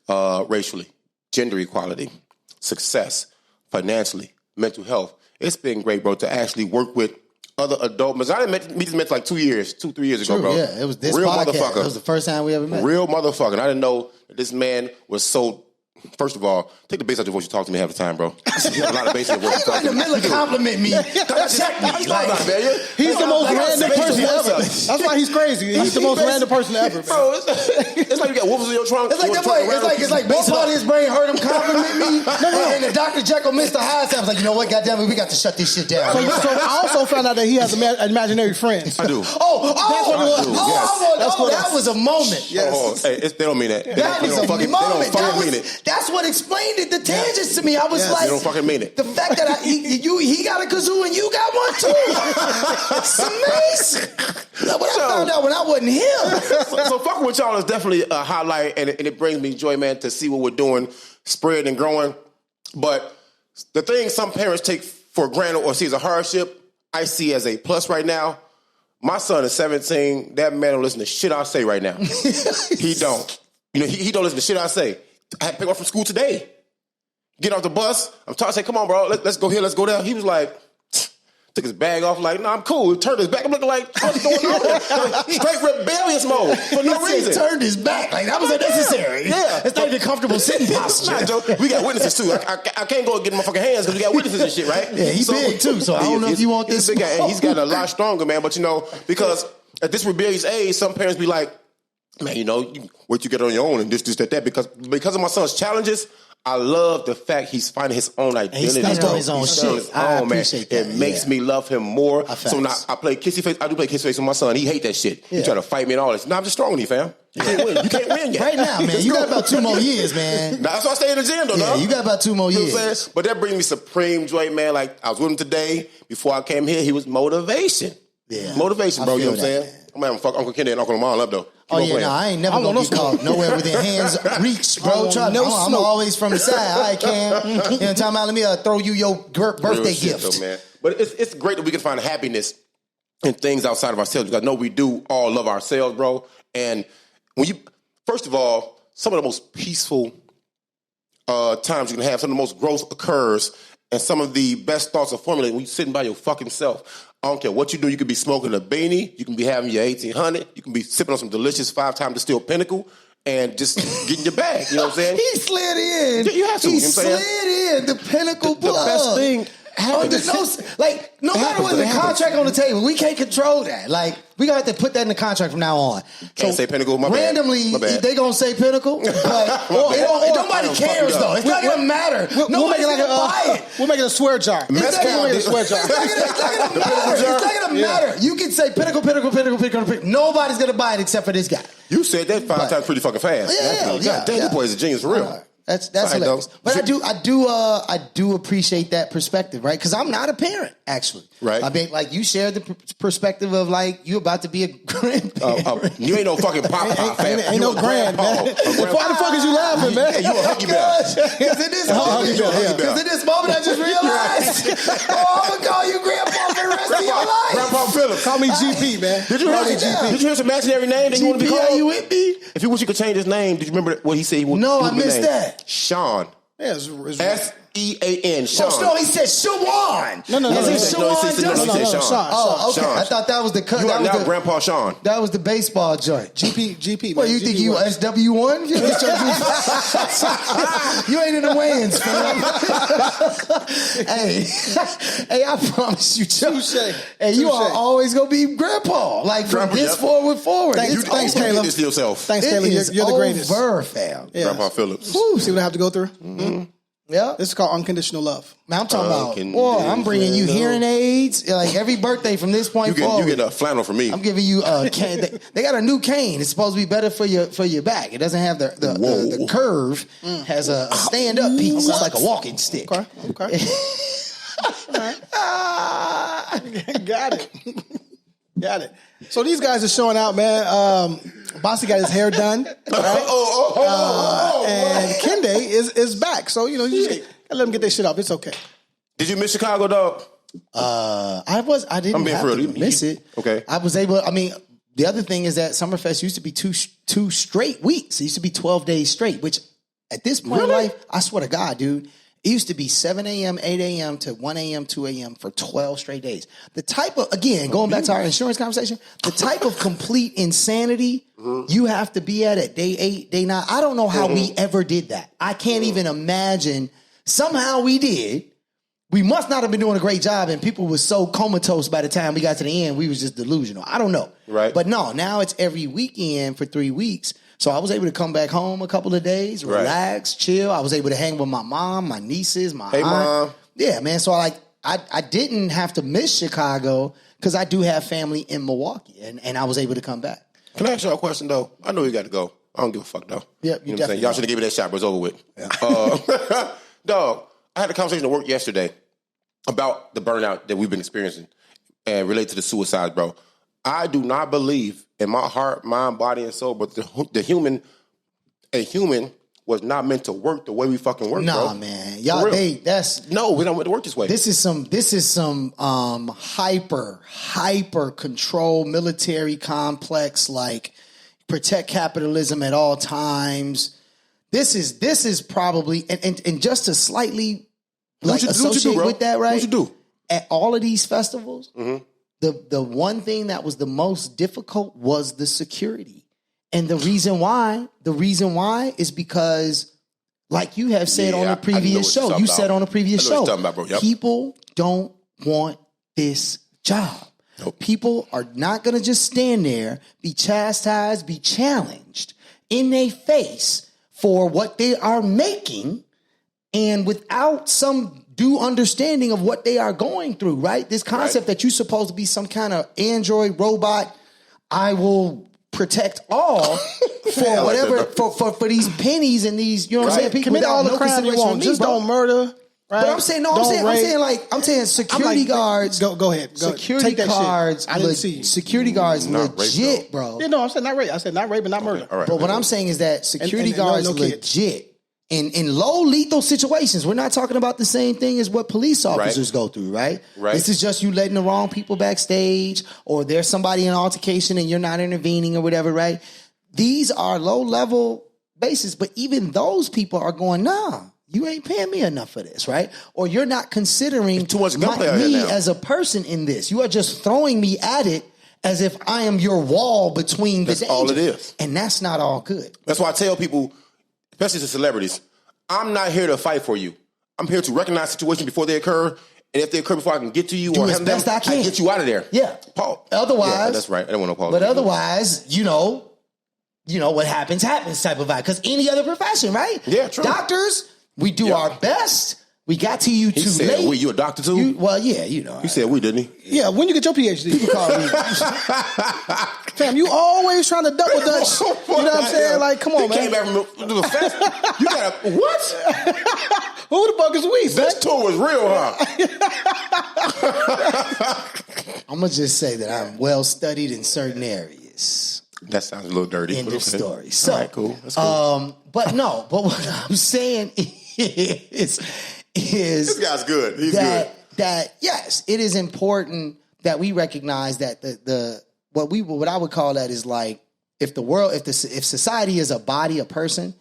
racially, gender equality, success, financially, mental health. It's been great, bro, to actually work with other adult men. I didn't meet this man for like 3 years ago, bro. Yeah, it was this real podcast. motherfucker. It was the first time we ever met. Real motherfucker. And I didn't know that this man was so. First of all, take the bass out your voice. You talk to me half the time, bro. You have a lot of bass in your voice. You're in the middle of compliment me. Check me. He's the most random person ever. That's why he's crazy. He's the most random person ever, man. Bro, it's like you got wolves in your trunk. It's like that boy. It's like one part of his brain heard him compliment me, and the Dr. Jekyll, Mr. Hyde was like, you know what? Goddamn it, we got to shut this shit down. So I also found out that he has imaginary friends. I do. That's what it was. That was a moment. Yes. Hey, they don't mean that. That was a moment. They don't fucking mean it. That's what explained it. The tangents to me. I was like, they don't fucking mean it. The fact that he got a kazoo and you got one too. It's amazing. But I found out when I wasn't here. So fucking with y'all is definitely a highlight, and it brings me joy, man, to see what we're doing, spreading and growing. But the thing some parents take for granted or see as a hardship, I see as a plus right now. My son is 17. That man don't listen to shit I say right now. He don't. You know, he don't listen to shit I say. I had to pick him up from school today. Get off the bus. I'm talking, say, come on, bro. Let's go here, let's go there. He was like, took his bag off, like, no, I'm cool. He turned his back. I'm looking like, what's going on? Straight rebellious mode for no reason. He turned his back. Like, that was unnecessary. Yeah. It's not even comfortable sitting posture. Nah, Joe, we got witnesses, too. I can't go and get in my fucking hands because we got witnesses and shit, right? Yeah, he's big, too, so I don't know if you want this. Big guy, and he's gotten a lot stronger, man. But, you know, because at this rebellious age, some parents be like, man, you know, what you get on your own and this, that. Because of my son's challenges, I love the fact he's finding his own identity. He's standing on his own shit. I appreciate that. It makes me love him more. So now I play kissy face. I do play kissy face with my son. He hate that shit. He try to fight me and all this. No, I'm just strong than you, fam. You can't win. You can't win yet. Right now, man. You got about 2 more years, man. That's why I stay in the gym, though. Yeah, you got about 2 more years. You know what I'm saying? But that brings me supreme joy, man. Like, I was with him today. Before I came here, he was motivation. Yeah. Motivation, bro. You know what I'm saying? I'm going to fuck Uncle Kenny and Uncle Lamar up, though. Oh, yeah, no, I ain't never going to get caught nowhere within hands reach, bro. I'm always from the side. I can't. You know what I'm talking about? Let me throw you your birthday gift. Though, man. But it's great that we can find happiness in things outside of ourselves. Because I know we do all love ourselves, bro. And when you, first of all, some of the most peaceful times you can have, some of the most growth occurs, and some of the best thoughts are formulated when you're sitting by your fucking self. I don't care what you do. You could be smoking a beanie. You can be having your 1800. You can be sipping on some delicious 5-time distilled Pinnacle and just getting your bag. You know what I'm saying? He slid in. You have to. He slid in. The Pinnacle the best thing. No matter what the contract on the table, we can't control that. Like, we got to put that in the contract from now on. Can't say Pinnacle, my bad. Randomly, they going to say Pinnacle, but nobody cares, though. It's not going to matter. Nobody's going to buy it. We'll make it a swear jar. It's not going to matter. You can say Pinnacle. Nobody's going to buy it except for this guy. You said that 5 times pretty fucking fast. Yeah. Damn, you boy is a genius for real. That's hilarious. But I do appreciate that perspective, right? Because I'm not a parent, actually. Right. I mean, like, you shared the perspective of, like, you about to be a grandparent. You ain't no fucking pop fam. Ain't no grand, man. Why the fuck is you laughing, man? Yeah, you a huggy bear. Because in this moment, I just realized, I'm going to call you Grandpa for the rest of your life. Grandpa Phillips. Call me GP, man. Did you hear his imaginary name that you want to be called? GP, are you with me? If you wish you could change his name, did you remember what he said? No, I missed that. Sean. Yeah, S-E-A-N. Sean. No, he said Shawan. No. He said Sean. Oh, okay. Sean. I thought that was the cut. You are now Grandpa Sean. That was the baseball joint. GP. What, you think you SW1? You ain't in the weigh-ins, fam. Hey, I promise you, Joe. Hey, you are always going to be Grandpa. Like, from this forward. Thanks, Caleb. You did this to yourself. Thanks, Caleb. You're the greatest. Over, fam. Yeah. Grandpa Phillips. Woo, see what I have to go through? Mm-hmm. Yeah. This is called unconditional love. Man, I'm talking about, I'm bringing you hearing aids. Like, every birthday from this point forward. You get a flannel from me. I'm giving you a cane. They got a new cane. It's supposed to be better for your back. It doesn't have the curve. Has a stand-up piece. It's like a walking stick. Okay. Got it. So these guys are showing out, man. Bossy got his hair done, right? And Kende is back. So, you just gotta let him get their shit off. It's okay. Did you miss Chicago, dog? I didn't have to miss it. Okay. I was able, the other thing is that Summerfest used to be two straight weeks. It used to be 12 days straight, which at this point in life, I swear to God, dude, it used to be 7 a.m., 8 a.m. to 1 a.m., 2 a.m. for 12 straight days. The type of, again, going back to our insurance conversation, the type of complete insanity you have to be at day 8, day 9. I don't know how we ever did that. I can't even imagine. Somehow we did. We must not have been doing a great job, and people were so comatose by the time we got to the end, we was just delusional. I don't know. Right. But no, now it's every weekend for 3 weeks. So I was able to come back home a couple of days, relax, chill. I was able to hang with my mom, my nieces, my aunt. Mom. Yeah, man. So I didn't have to miss Chicago because I do have family in Milwaukee, and I was able to come back. Can I ask y'all a question, though? I know you got to go. I don't give a fuck, though. Yeah, you know what I'm saying? Y'all should have given me that shot, but it's over with. Yeah. Dog, I had a conversation at work yesterday about the burnout that we've been experiencing and related to the suicides, bro. I do not believe in my heart, mind, body, and soul, but a human was not meant to work the way we fucking work, bro. Nah, man. Y'all, we don't want to work this way. This is some hyper control military complex, like protect capitalism at all times. This is probably and just to slightly associate with that, right? What you do? At all of these festivals, the one thing that was the most difficult was the security. And the reason why is because, like you have said on a previous show, people don't want this job. Nope. People are not going to just stand there, be chastised, be challenged in their face for what they are making, and without some due understanding of what they are going through, right? This concept that you're supposed to be some kind of android robot, I will protect all for whatever, for these pennies and these, you know what I'm saying? People commit all the crime you want, just don't murder. Right? But I'm saying security guards. Go ahead. Security guards. I didn't see. Security guards legit, rape, bro. Yeah, no, I said not rape. I said not rape and not murder. All right. But what I'm saying is that security guards legit. In low lethal situations, we're not talking about the same thing as what police officers go through, right? This is just you letting the wrong people backstage, or there's somebody in an altercation and you're not intervening or whatever, right? These are low level bases, but even those people are going, nah, you ain't paying me enough for this, right? Or you're not considering too much gunplay out me here now. as a person in this. You are just throwing me at it as if I am your wall between the danger. That's all it is. And that's not all good. That's why I tell people, especially to celebrities, I'm not here to fight for you. I'm here to recognize situations before they occur, and if they occur before I can get to you or handle them, I get you out of there. Yeah. Otherwise, yeah, that's right. I don't want to pause. But otherwise, you know what happens type of vibe. Because any other profession, right? Yeah, true. Doctors, we do our best. We got to you too late. You a doctor too? He said we, didn't he? Yeah, when you get your PhD, people call me. Fam, you always trying to double dutch. You know what I'm saying? Like, come on, man. Came back from the fest. You got a what? Who the fuck is we? This tour was real, huh? I'm gonna just say that I'm well studied in certain areas. That sounds a little dirty. End of story. So, all right, cool. That's cool. But what I'm saying is this guy's good. He's good. That yes, it is important that we recognize that what I would call that is like if society is a body, a person,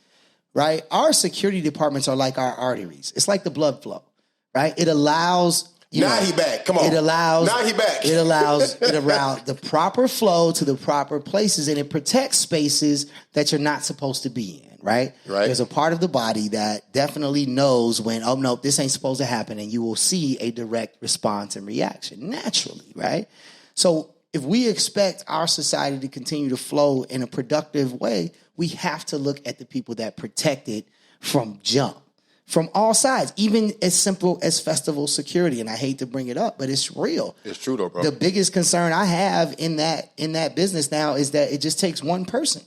right? Our security departments are like our arteries. It's like the blood flow, right? It allows. Now he back. Come on. It allows. Now he back. It allows the proper flow to the proper places, and it protects spaces that you're not supposed to be in. Right? There's a part of the body that definitely knows when, oh, no, this ain't supposed to happen. And you will see a direct response and reaction naturally. Right? So if we expect our society to continue to flow in a productive way, we have to look at the people that protect it from jump, from all sides, even as simple as festival security. And I hate to bring it up, but it's real. It's true, though, bro. The biggest concern I have in that business now is that it just takes one person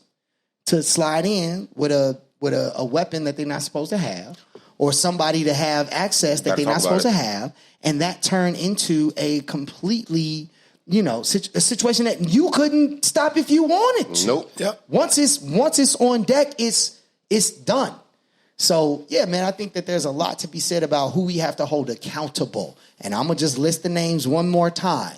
to slide in with a weapon that they're not supposed to have, or somebody to have access that they're not supposed to have, and that turn into a completely, a situation that you couldn't stop if you wanted to. Nope. Yep. Once it's on deck, it's done. So, yeah, man, I think that there's a lot to be said about who we have to hold accountable. And I'm going to just list the names one more time.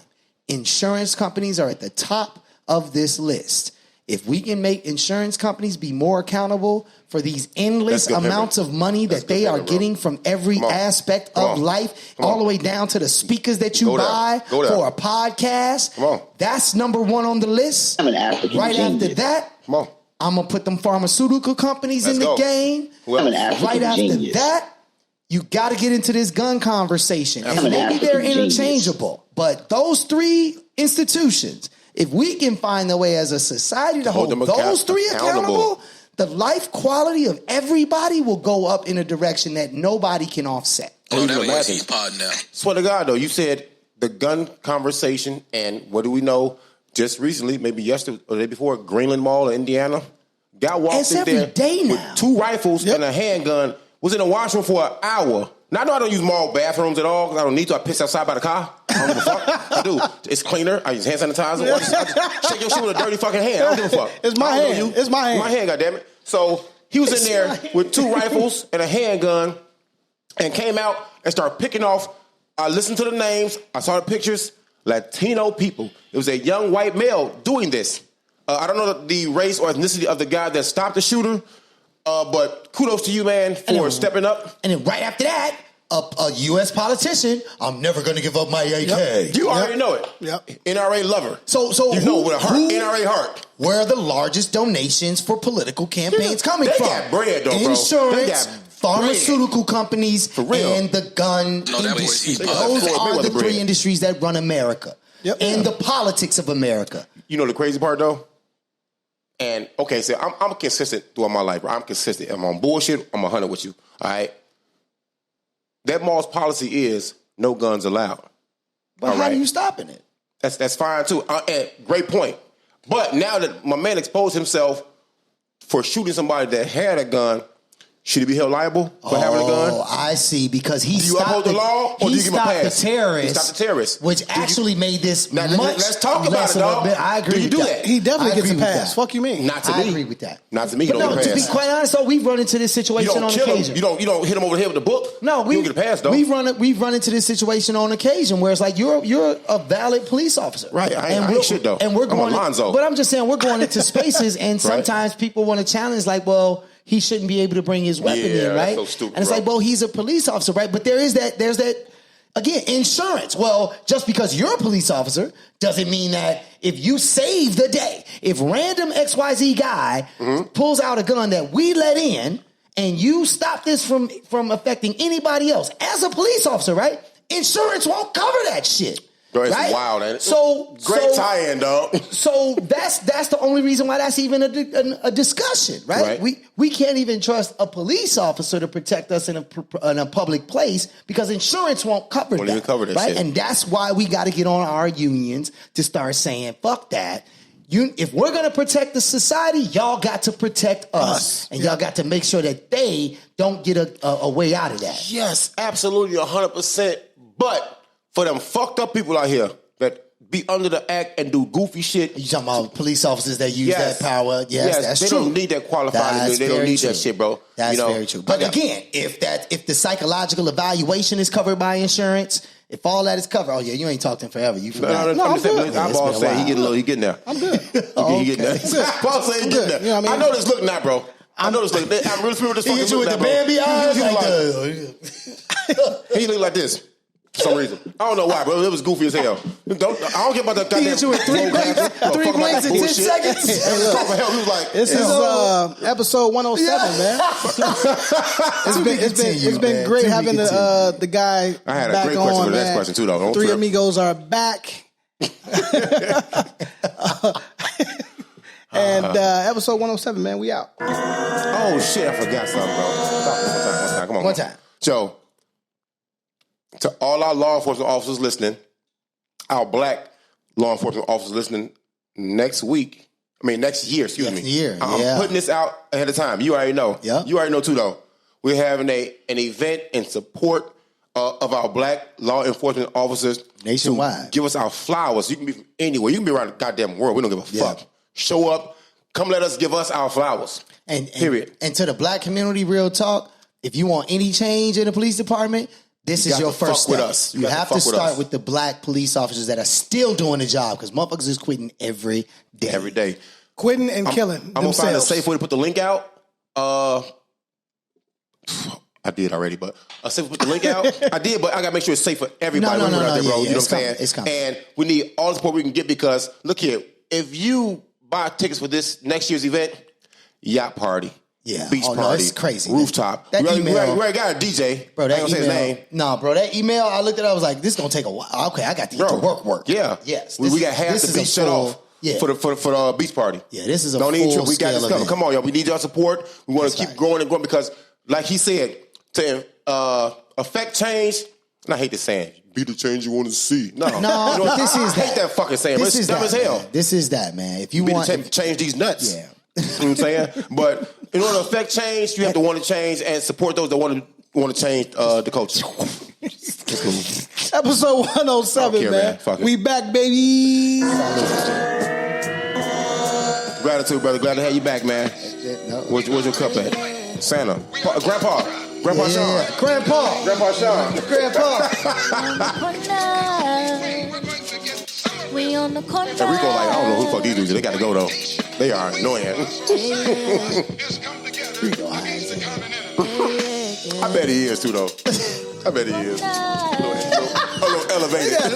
Insurance companies are at the top of this list. If we can make insurance companies be more accountable for these endless amounts of money that they are getting from every aspect of life, all the way down to the speakers that you buy for a podcast, that's number one on the list. I'm an African right genius. after that, I'm going to put them pharmaceutical companies in the game. I'm an African Right after genius. that, you got to get into this gun conversation. And I'm an maybe they're African genius. interchangeable. But those three institutions, if we can find a way as a society to hold them those three accountable. accountable, the life quality of everybody will go up in a direction that nobody can offset. Oh, that was he's pod now. Swear to God, though, you said the gun conversation, and what do we know? Just recently, maybe yesterday or the day before, Greenland Mall in Indiana, guy walked in there with 2 rifles and a handgun, was in the washroom for an hour. Now, I know I don't use mall bathrooms at all because I don't need to. I piss outside by the car. I don't give a fuck. I do. It's cleaner. I use hand sanitizer. I just shake your shit with a dirty fucking hand. I don't give a fuck. It's my hand. It's my hand. My hand, goddammit. So he was in there with 2 rifles and a handgun and came out and started picking off. I listened to the names. I saw the pictures. Latino people. It was a young white male doing this. I don't know the race or ethnicity of the guy that stopped the shooter, but kudos to you, man, for stepping up. And then right after that, a U.S. politician, I'm never going to give up my AK. You already know it. Yep. NRA lover. So you know with a heart, NRA heart. Where are the largest donations for political campaigns coming they from? got bread, though, bro. Insurance, They got pharmaceutical companies, For real. and the gun No, that was industry. easy. Those Floyd are the Mayweather 3 bread. industries that run America. Yep. And the politics of America. You know the crazy part, though? And, okay, so I'm consistent throughout my life, bro. I'm consistent. I'm on bullshit. I'm 100 with you, all right? That mall's policy is no guns allowed. But All how right. are you stopping it? That's fine, too. And great point. But now that my man exposed himself for shooting somebody that had a gun, should he be held liable for having a gun? Oh, I see. Because he Do you stopped uphold the law, or do he you give him a stopped pass? the terrorists. He stopped the terrorists. Which actually made this Now, much let's talk about less it, of a dog. bit. I agree Do you with do that. that? He definitely I gets a agree with pass. that. Fuck you mean? Not to I me. agree with that. Not to me. You But don't no, get a to be pass. quite honest, though, we've run into this You situation don't on kill occasion. him. You don't hit him over the head with a book. No, you don't get a pass, though. We've run into this situation on occasion where it's like you're a valid police officer, Right, I ain't shit, though. And we're I'm going, Alonzo. but I'm just saying we're going into spaces, and sometimes people want to challenge, like, well, he shouldn't be able to bring his weapon Yeah, in, that's right? so stupid, and it's bro. like, well, he's a police officer, right? But there's that. Again, insurance. Well, just because you're a police officer doesn't mean that if you save the day, if random XYZ guy pulls out a gun that we let in and you stop this from affecting anybody else, as a police officer, right? Insurance won't cover that shit. Bro, it's right? wild, ain't it? So Great tie-in, dog. So that's the only reason why that's even a discussion, right? We can't even trust a police officer to protect us in a public place because insurance won't cover that. Won't even cover that right? shit. And that's why we got to get on our unions to start saying, fuck that. If we're going to protect the society, y'all got to protect us. And y'all got to make sure that they don't get a way out of that. Yes, absolutely, 100%. But for them fucked up people out here that be under the act and do goofy shit. You talking about police officers that use that power? Yes, that's they true. They don't need that qualified. They don't need that shit, bro. That's very true. But again, if the psychological evaluation is covered by insurance, if all that is covered, oh yeah, you ain't talked in forever. You forgot. No, I'm good. Boss saying he getting there. I'm good. He getting there. Boss saying he getting there. You know what I mean? I know this look now, bro. I know this look. I'm really familiar with this He fucking hit you look with now, the bro. baby eyes. He look like this. For some reason. I don't know why, bro. It was goofy as hell. I don't care about that goddamn... He hit you with 3 blinks in 10 seconds. This is episode 107, man. It's been great having the guy I had a back great question on, for the next man. question, too, though. Don't 3 trip. amigos are back. And episode 107, man, we out. Oh, shit, I forgot something, bro. One time. Come on. One time. Joe, to all our law enforcement officers listening, our black law enforcement officers listening next year, excuse me. Next year, I'm putting this out ahead of time. You already know. Yep. You already know, too, though. We're having an event in support of our black law enforcement officers. Nationwide. To give us our flowers. You can be from anywhere. You can be around the goddamn world. We don't give a fuck. Show up. Come let us give us our flowers. And period. And to the black community, real talk, if you want any change in the police department, this is your first step. With us. You have to start with the black police officers that are still doing the job because motherfuckers is quitting every day. Every day. Quitting and killing I'm going to find a themselves. safe way to put the link out. I did already, but a safe way to put the link out. I did, but I got to make sure it's safe for everybody. No, out there, bro. yeah, You know what I'm it's coming, saying? it's coming. And we need all the support we can get because, look here, if you buy tickets for this next year's event, yacht party, beach party, no, it's crazy. rooftop. That we already email, got a DJ. Bro, that I ain't gonna say his email. name. No, bro, that email, I looked at it, I was like, this is going to take a while. Okay, I got to get to work. Yeah. Yes. We got half the beach shut off. Yeah. For the beach party. Yeah, this is a Don't need full we got this scale coming. event. Come on, y'all. We need y'all support. We want to keep growing and growing because, like he said, to affect change, and I hate this saying, be the change you want to see. No, but this is I hate that fucking saying. But it's dumb as hell. Man. This is that, man. If you Be want to change these nuts. Yeah. You know what I'm saying? But in order to affect change, you have to want to change and support those that want to change the culture. Episode 107, man. Fuck it. We back, baby. Gratitude, brother. Glad to have you back, man. Where's your cup at? Santa. Grandpa Sean. Yeah. Grandpa Sean. We on the corner. And Rico like, I don't know who the fuck these dudes are. They got to go, though. They are annoying. I bet he is, too, though. I bet he is. A little elevated.